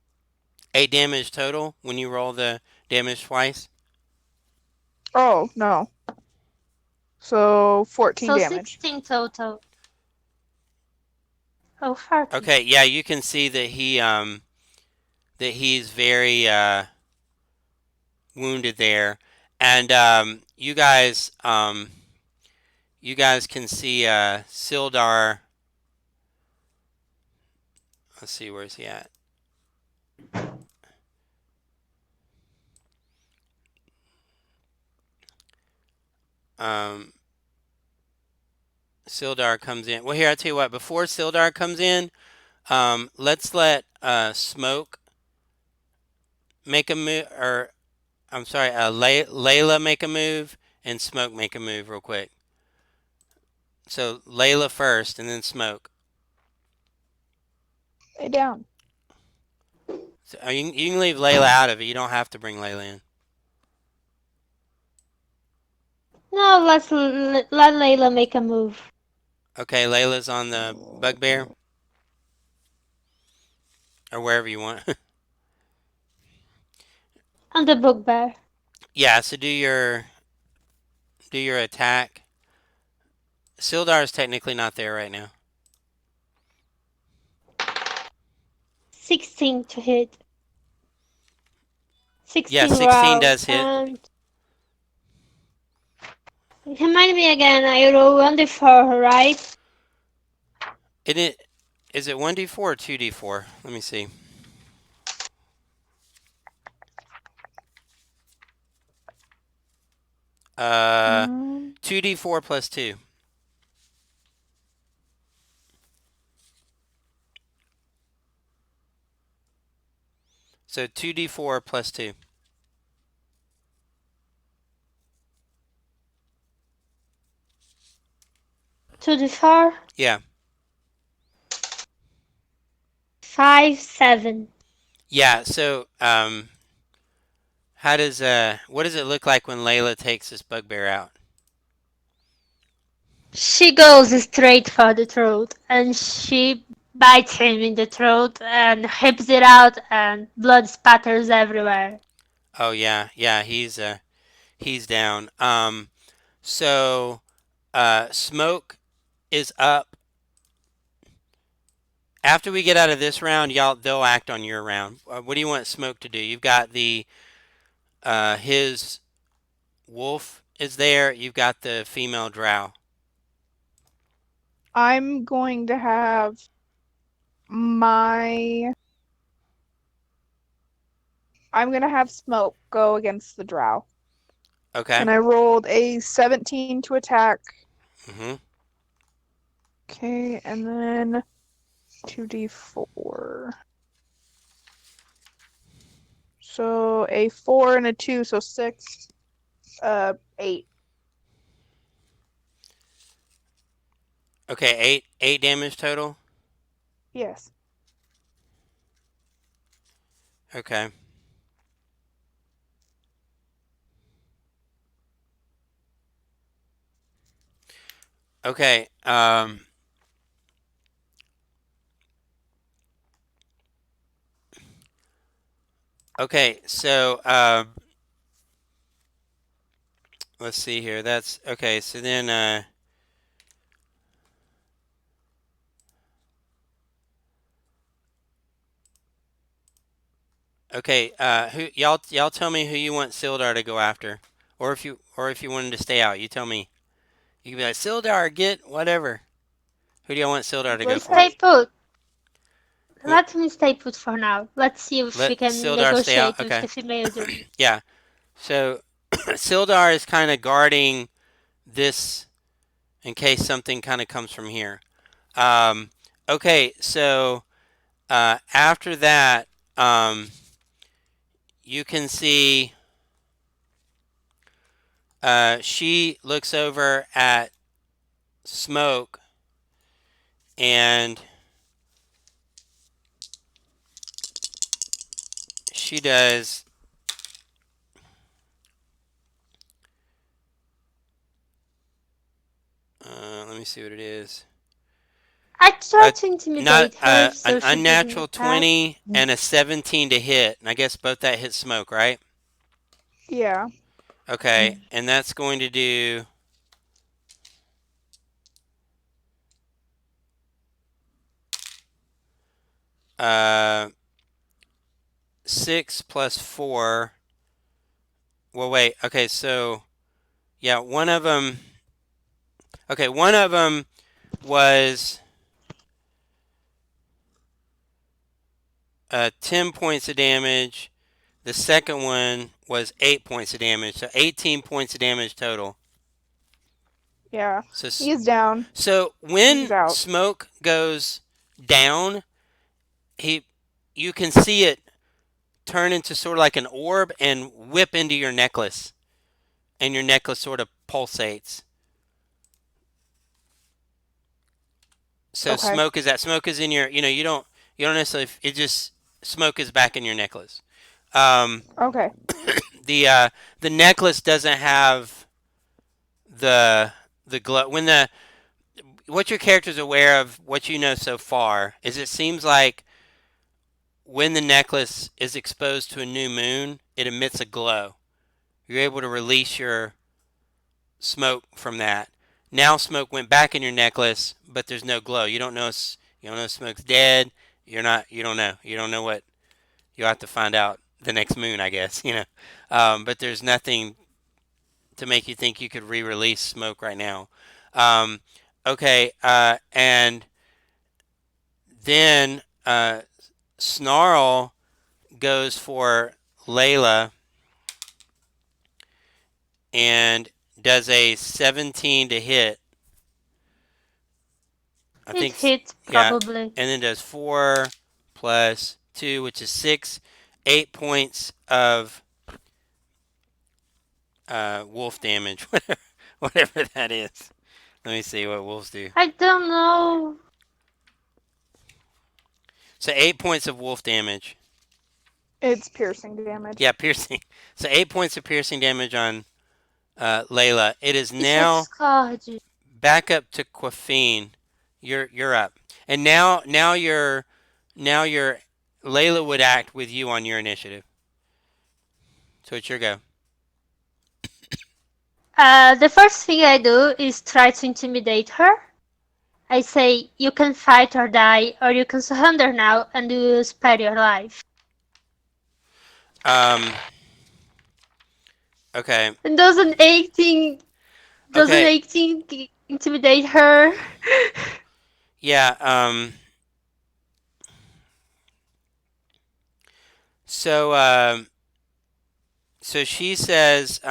8 damage total when you roll the damage twice. Oh, no. So 14 So damage. 16 total. Oh, 30. Okay, yeah, you can see that he's very wounded there, and you guys can see Sildar. Let's see, where's he at? Sildar comes in. Well, here, I'll tell you what. Before Sildar comes in, let's let Smoke make a move, or I'm sorry, Layla make a move, and Smoke make a move real quick. So Layla first, and then Smoke. Lay down. So, you can leave Layla out of it. You don't have to bring Layla in. No, let Layla make a move. Okay, Layla's on the bugbear, or wherever you want. On the bugbear. Yeah. So do your attack. Sildar is technically not there right now. 16 to hit. 16 Yeah, 16 rounds. does hit. And remind me again, I roll 1d4, right? Is it 1d4 or 2d4? Let me see. Uh, 2d4 plus 2. So 2d4 plus 2. 2d4. Yeah. 5, 7. Yeah. So what does it look like when Layla takes this bugbear out? She goes straight for the throat, and she bites him in the throat and hips it out, and blood spatters everywhere. Oh yeah, yeah. He's down. So Smoke is up. After we get out of this round, they'll act on your round. What do you want Smoke to do? You've got his wolf is there. You've got the female drow. I'm going to have Smoke go against the drow. Okay. And I rolled a 17 to attack. Mm-hmm. Okay, and then 2d4. So a 4 and a 2, so 6, 8. Okay, eight damage total. Yes. Okay. Okay. Okay. So let's see here. That's okay. So then okay. Who y'all tell me who you want Sildar to go after, or if you wanted to stay out, you tell me. You can be like Sildar, get whatever. Who do y'all want Sildar to go Let's for? Stay put. Who- Let me stay put for now. Let's see if we Let can Sildar stay out. negotiate with Okay. the female druid. Yeah. So Sildar is kind of guarding this in case something kind of comes from here. Okay, so after that, you can see she looks over at Smoke and she does. Let me see what it is. I tried to Not intimidate her so an she unnatural didn't attack. 20 and a 17 to hit. And I guess both that hit Smoke, right? Yeah. Okay, and that's going to do. Uh, 6 plus 4. Well, wait. Okay, so yeah, one of them. Okay, one of them was 10 points of damage. The second one was 8 points of damage. So 18 points of damage total. Yeah. So He's down. so He's when out. Smoke goes down, you can see it turn into sort of like an orb and whip into your necklace, and your necklace sort of pulsates. So Okay. smoke is in your, you don't necessarily, it just, smoke is back in your necklace. Um, Okay. the necklace doesn't have the glow. What your character's aware of, what you know so far, is it seems like when the necklace is exposed to a new moon, it emits a glow. You're able to release your smoke from that. Now smoke went back in your necklace, but there's no glow. You don't know if smoke's dead. You don't know. You don't know what you'll have to find out the next moon, I guess, but there's nothing to make you think you could re-release smoke right now. Okay, and then Snarl goes for Layla and does a 17 to hit. I It think, hit yeah, probably. and then does 4 plus 2, which is 6, 8 points of wolf damage, whatever that is. Let me see what wolves do. I don't know. So 8 points of wolf damage. It's piercing damage. Yeah, piercing. So 8 points of piercing damage on Layla. It is It's a now scourge. back up to Quafine. You're up, and now you're Layla would act with you on your initiative. So it's your go. The first thing I do is try to intimidate her. I say, you can fight or die, or you can surrender now and you will spare your life. Okay. And doesn't 18 intimidate her? Yeah. So so she says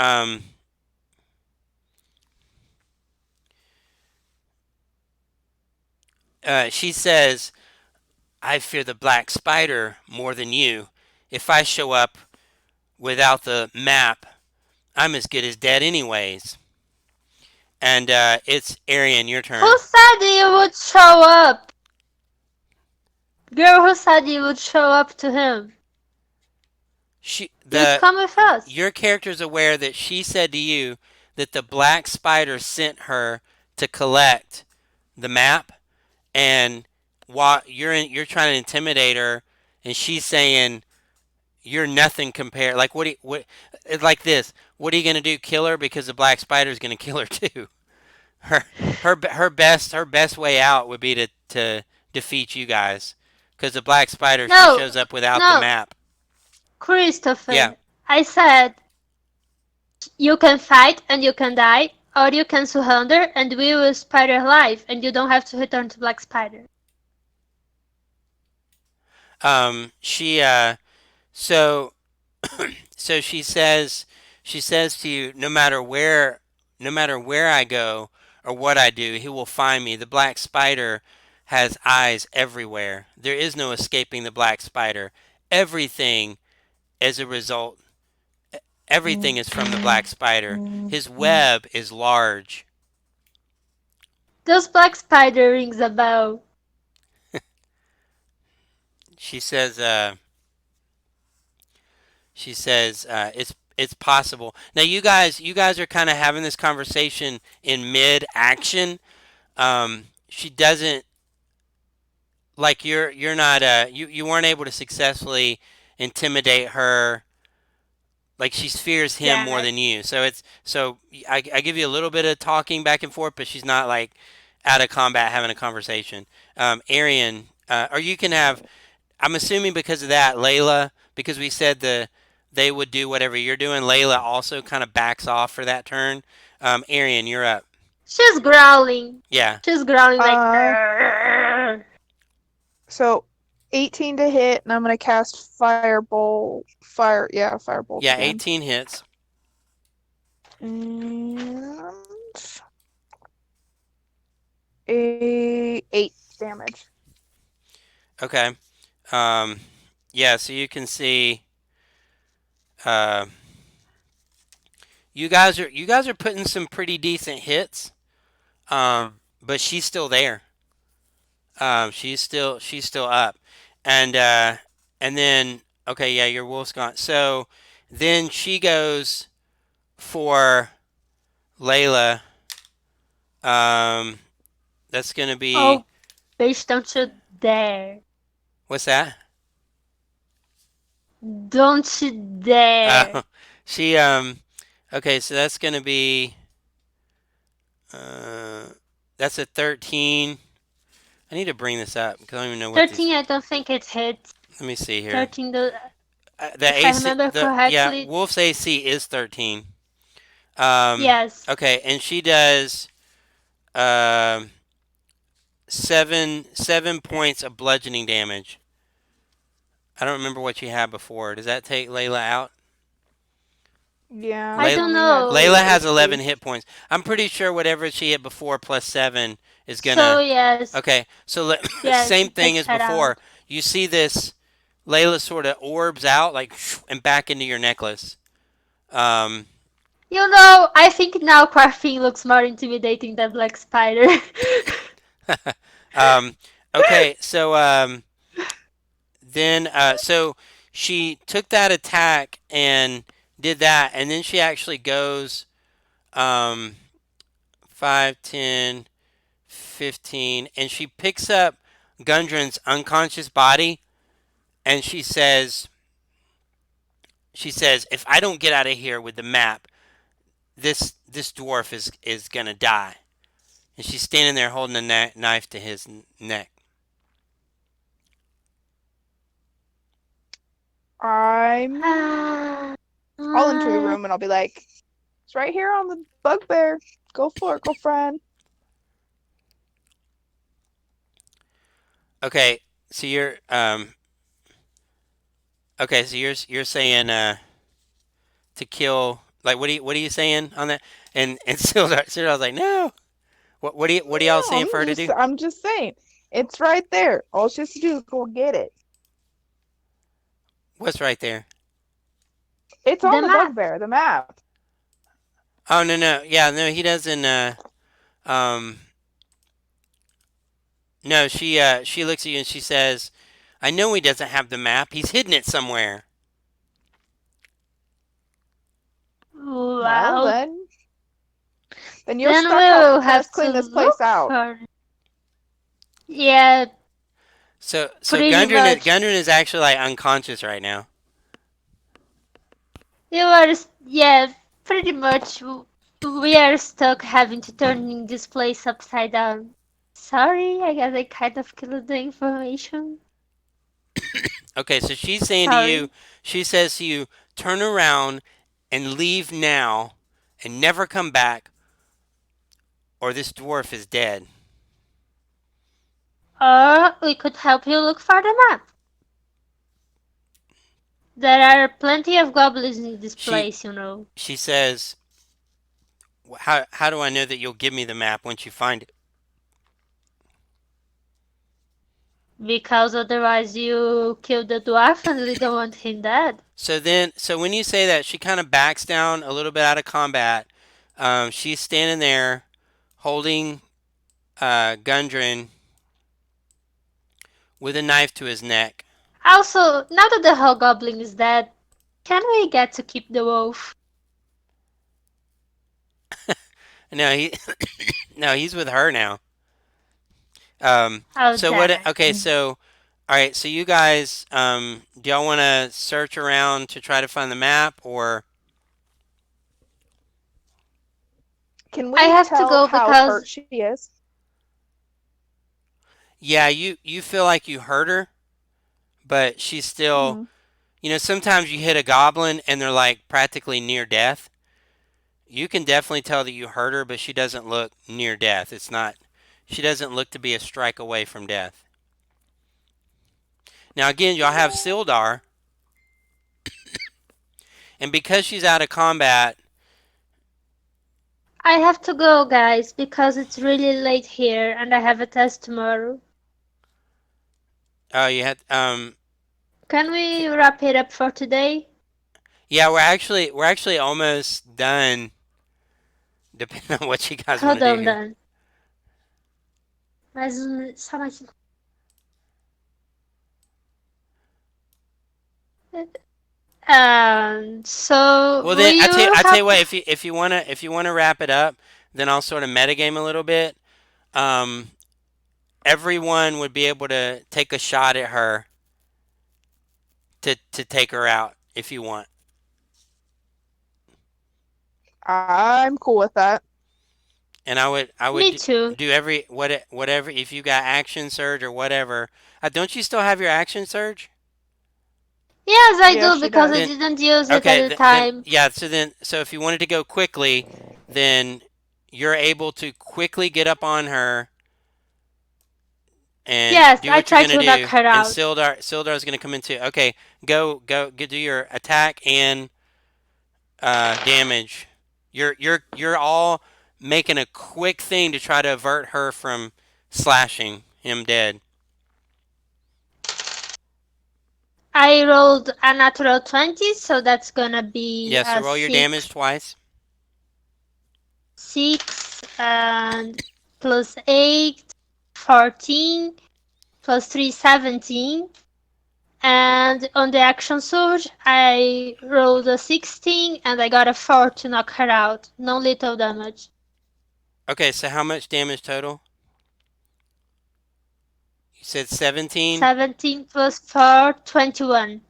I fear the black spider more than you. If I show up without the map, I'm as good as dead anyways. And it's Arian, your turn. Who said you would show up? Girl, who said you would show up to him? You'd come with us. Your character's aware that she said to you that the black spider sent her to collect the map, and while you're trying to intimidate her, and she's saying you're nothing compared. Like it's like this. What are you gonna do? Kill her because the black spider's gonna kill her too. Her best way out would be to defeat you guys, because the black spider, No, she shows up without no. the map. Christopher, Yeah. I said you can fight and you can die, or you can surrender and we will spare your life and you don't have to return to Black Spider. She so so she says to you, no matter where I go or what I do, he will find me. The black spider has eyes everywhere. There is no escaping the black spider. Everything as a result everything is from the black spider. His web is large. Does Black Spider rings a bell? She says it's possible. Now you guys are kind of having this conversation in mid action, She doesn't like you're not you weren't able to successfully intimidate her. Like she fears him more Yeah. than you. So I give you a little bit of talking back and forth, but she's not like out of combat having a conversation. Arian, or you can have. I'm assuming because of that, Layla, because we said they would do whatever you're doing. Layla also kind of backs off for that turn. Arian, you're up. She's growling. Yeah, She's growling like. Uh, "Arr." So 18 to hit, and I'm gonna cast Firebolt. Firebolt yeah, again. 18 hits. And a 8 damage. Okay. Yeah, so you can see uh, you guys are putting some pretty decent hits. But she's still there. She's still up. And then okay, yeah, your wolf's gone. So then she goes for Layla. Um that's going to be Oh, bitch, don't you dare. what's that? Don't you dare. She okay, so that's going to be uh that's a 13. I need to bring this up because I don't even know what 13, I don't think it hits. Let me see here. 13, The if I AC, remember yeah, correctly. Wolf's AC is 13. Yes. Okay, and she does um 7 points of bludgeoning damage. I don't remember what she had before. Does that take Layla out? Yeah. I don't know. Layla has 11 hit points. I'm pretty sure whatever she hit before plus 7 is gonna. So, yes. Okay, so Yes, same it thing takes as her before. out. You see this Layla sort of orbs out like and back into your necklace. Um, You know, I think now Quarfin looks more intimidating than Black Spider. okay, so then so she took that attack and did that, and then she actually goes um 5, 10, 15, and she picks up Gundren's unconscious body, and she says, if I don't get out of here with the map, this dwarf is gonna die. And she's standing there holding a knife to his neck. I'll enter the room and I'll be like, it's right here on the bugbear. Go for it, girlfriend. Okay, so you're okay, so you're saying to kill, like what are you saying on that? And Sildar's like, no. What are y'all saying for her to do? I'm just saying. It's right there. All she has to do is go get it. What's right there? It's on The the map. bugbear, the map. Oh no, yeah, no, he doesn't um no, she looks at you and she says, I know he doesn't have the map. He's hidden it somewhere. Well, Well, then you're then stuck. we'll have Let's clean to this place look out. for. Yeah, So pretty much. Gundren is actually like unconscious right now. You are, yeah, pretty much. We are stuck having to turn this place upside down. Sorry, I guess I kind of killed the information. Okay, so she's saying to you, Sorry. she says to you, turn around and leave now and never come back, or this dwarf is dead. Or we could help you look for the map. There are plenty of goblins in this place, you know. She says, how do I know that you'll give me the map once you find it? Because otherwise you kill the dwarf and we don't want him dead. So when you say that, she kind of backs down a little bit out of combat. She's standing there holding Gundren with a knife to his neck. Also, now that the hobgoblin is dead, can we get to keep the wolf? No, no, he's with her now. Oh, So damn what? it. Okay, so all right. So you guys, do y'all want to search around to try to find the map, or Can I we have to tell go how hurt because she is? yeah, you feel like you hurt her, but she's still. Hmm. Sometimes you hit a goblin and they're like practically near death. You can definitely tell that you hurt her, but she doesn't look near death. It's not. She doesn't look to be a strike away from death. Now again, y'all have Sildar, and because she's out of combat, I have to go, guys, because it's really late here and I have a test tomorrow. you had Can we wrap it up for today? yeah, we're actually almost done. Depending on what you guys want Hold to do on here. then. Só mais. So Well, will then you I tell you help? what, if you wanna wrap it up, then I'll sort of metagame a little bit. Um, Everyone would be able to take a shot at her to take her out if you want. I'm cool with that. And I would Me too. do whatever if you got action surge or whatever. Don't you still have your action surge? Yes, I Yeah, do she because I does. Then didn't use it at okay, the then time. yeah. So if you wanted to go quickly, then you're able to quickly get up on her and Yes, do I what you're tried gonna to knock do. her And out. Sildar is gonna come into. Okay, go do your attack and damage. You're all making a quick thing to try to avert her from slashing him dead. I rolled a natural 20, so that's gonna be Yeah, so a roll your damage twice. 6 and plus 8, 14, plus 3, 17. And on the action surge, I rolled a 16 and I got a 4 to knock her out. No lethal damage. Okay, so how much damage total? You said 17, 17 plus 4, 21.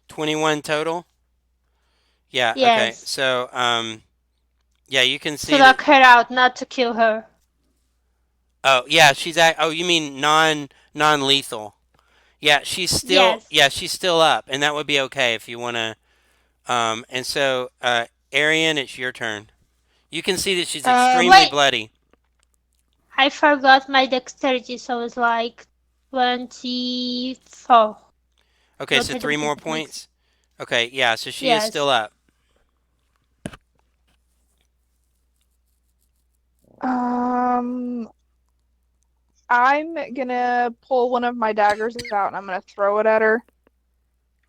21 total? Yeah, okay. Yes. So, yeah, you can To see that. knock her out, not to kill her. Oh, yeah, oh, you mean non-lethal. Yes. She's still up, and that would be okay if you want to. And so, Arian, it's your turn. You can see that she's extremely Wait, bloody. I forgot my dexterity, so it's like 24. Okay, What so I three don't more think it makes. points. Okay, yeah, so she is still Yes. up. Um, I'm gonna pull one of my daggers out and I'm gonna throw it at her.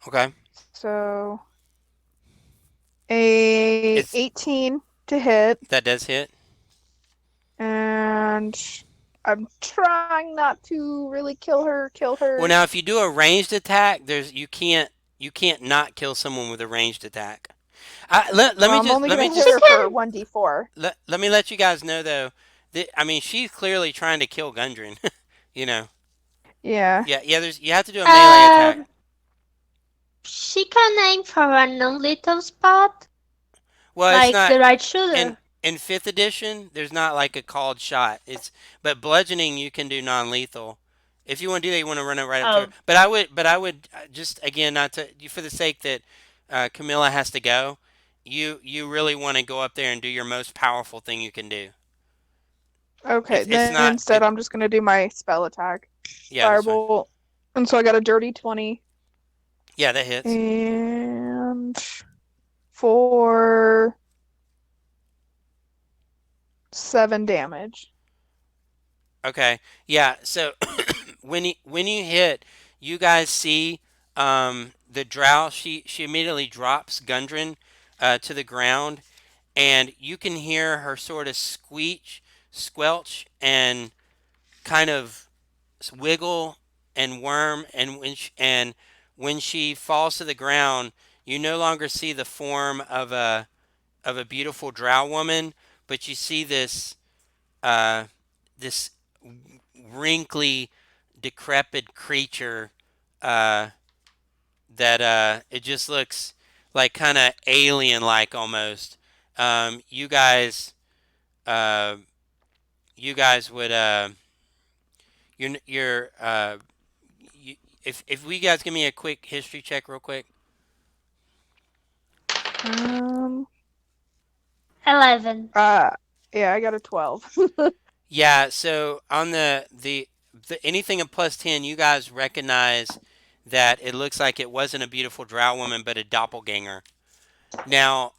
Okay, So a it's 18 to hit, that does hit. and I'm trying not to really kill her. Well, now if you do a ranged attack, you can't not kill someone with a ranged attack. Let Well, me I'm just only let gonna me hit just her for Can 1d4. let me let you guys know though that I mean she's clearly trying to kill Gundren. you know. Yeah. Yeah. You have to do a melee attack. um she can aim for a non-lethal spot, Well, it's like not the right in shoulder. in fifth edition. There's not like a called shot. But bludgeoning you can do non-lethal. If you want to do that, you want to run it right up to her. Oh, But I would just again not to for the sake that Camilla has to go. You really want to go up there and do your most powerful thing you can do. Okay, It's then not instead I'm just gonna do my spell attack. yeah, that's fine. Firebolt. And so I got a dirty 20 Yeah, that hits. and for 7 damage. Okay. Yeah. So when you hit, you guys see the drow. She immediately drops Gundren to the ground, and you can hear her sort of squelch, and kind of wiggle and worm. And when she falls to the ground, you no longer see the form of a beautiful drow woman, but you see this uh, this wrinkly, decrepit creature that it just looks like kind of alien-like almost. You guys, uh, you guys would you're you, if we guys give me a quick history check real quick. Um. 11. Yeah, I got a 12. Yeah, so on the anything of +10, you guys recognize that it looks like it wasn't a beautiful drow woman, but a doppelganger. Now,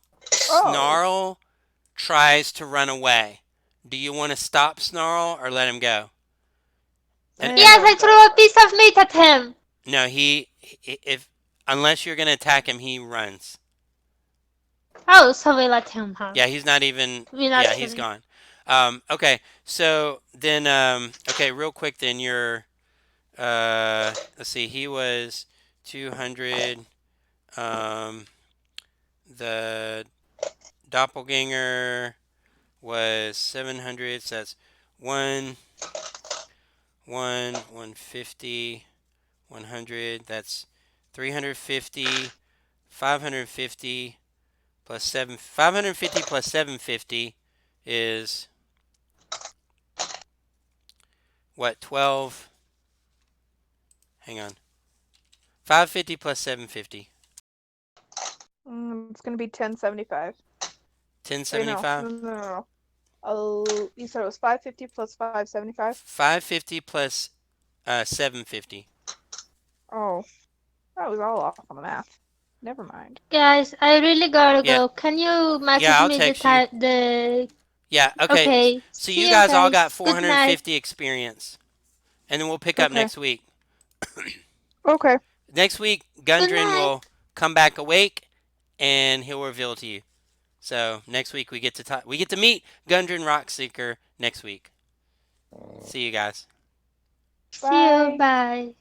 Oh. Snarl tries to run away. Do you want to stop Snarl or let him go? And Yes, I threw a piece of meat at him. no, if unless you're gonna attack him, he runs. Oh, so we let him, huh? Yeah, he's not even. We're not Yeah, he's kidding. gone. Okay, so then, okay, real quick, then you're. Let's see, he was 200. The doppelganger was 700. So that's 150, 100. That's 350, 550 plus 550 plus 750 is what, 12? Hang on. 550 plus 750. It's gonna be 1075. Wait, no, 1075. no. Oh, you said it was 550 plus 575. 550 plus 750. Oh, that was all off on the math. Never mind. Guys, I really gotta Yeah. go. Can you message Yeah, I'll me the text you. the? Yeah, okay. Okay. So See you guys all got Good night. 450 experience. And then we'll pick up Okay. next week. Okay. Next week, Good Gundren night. will come back awake and he'll reveal to you. So next week we get to meet Gundren Rockseeker next week. See you guys. See you. Bye.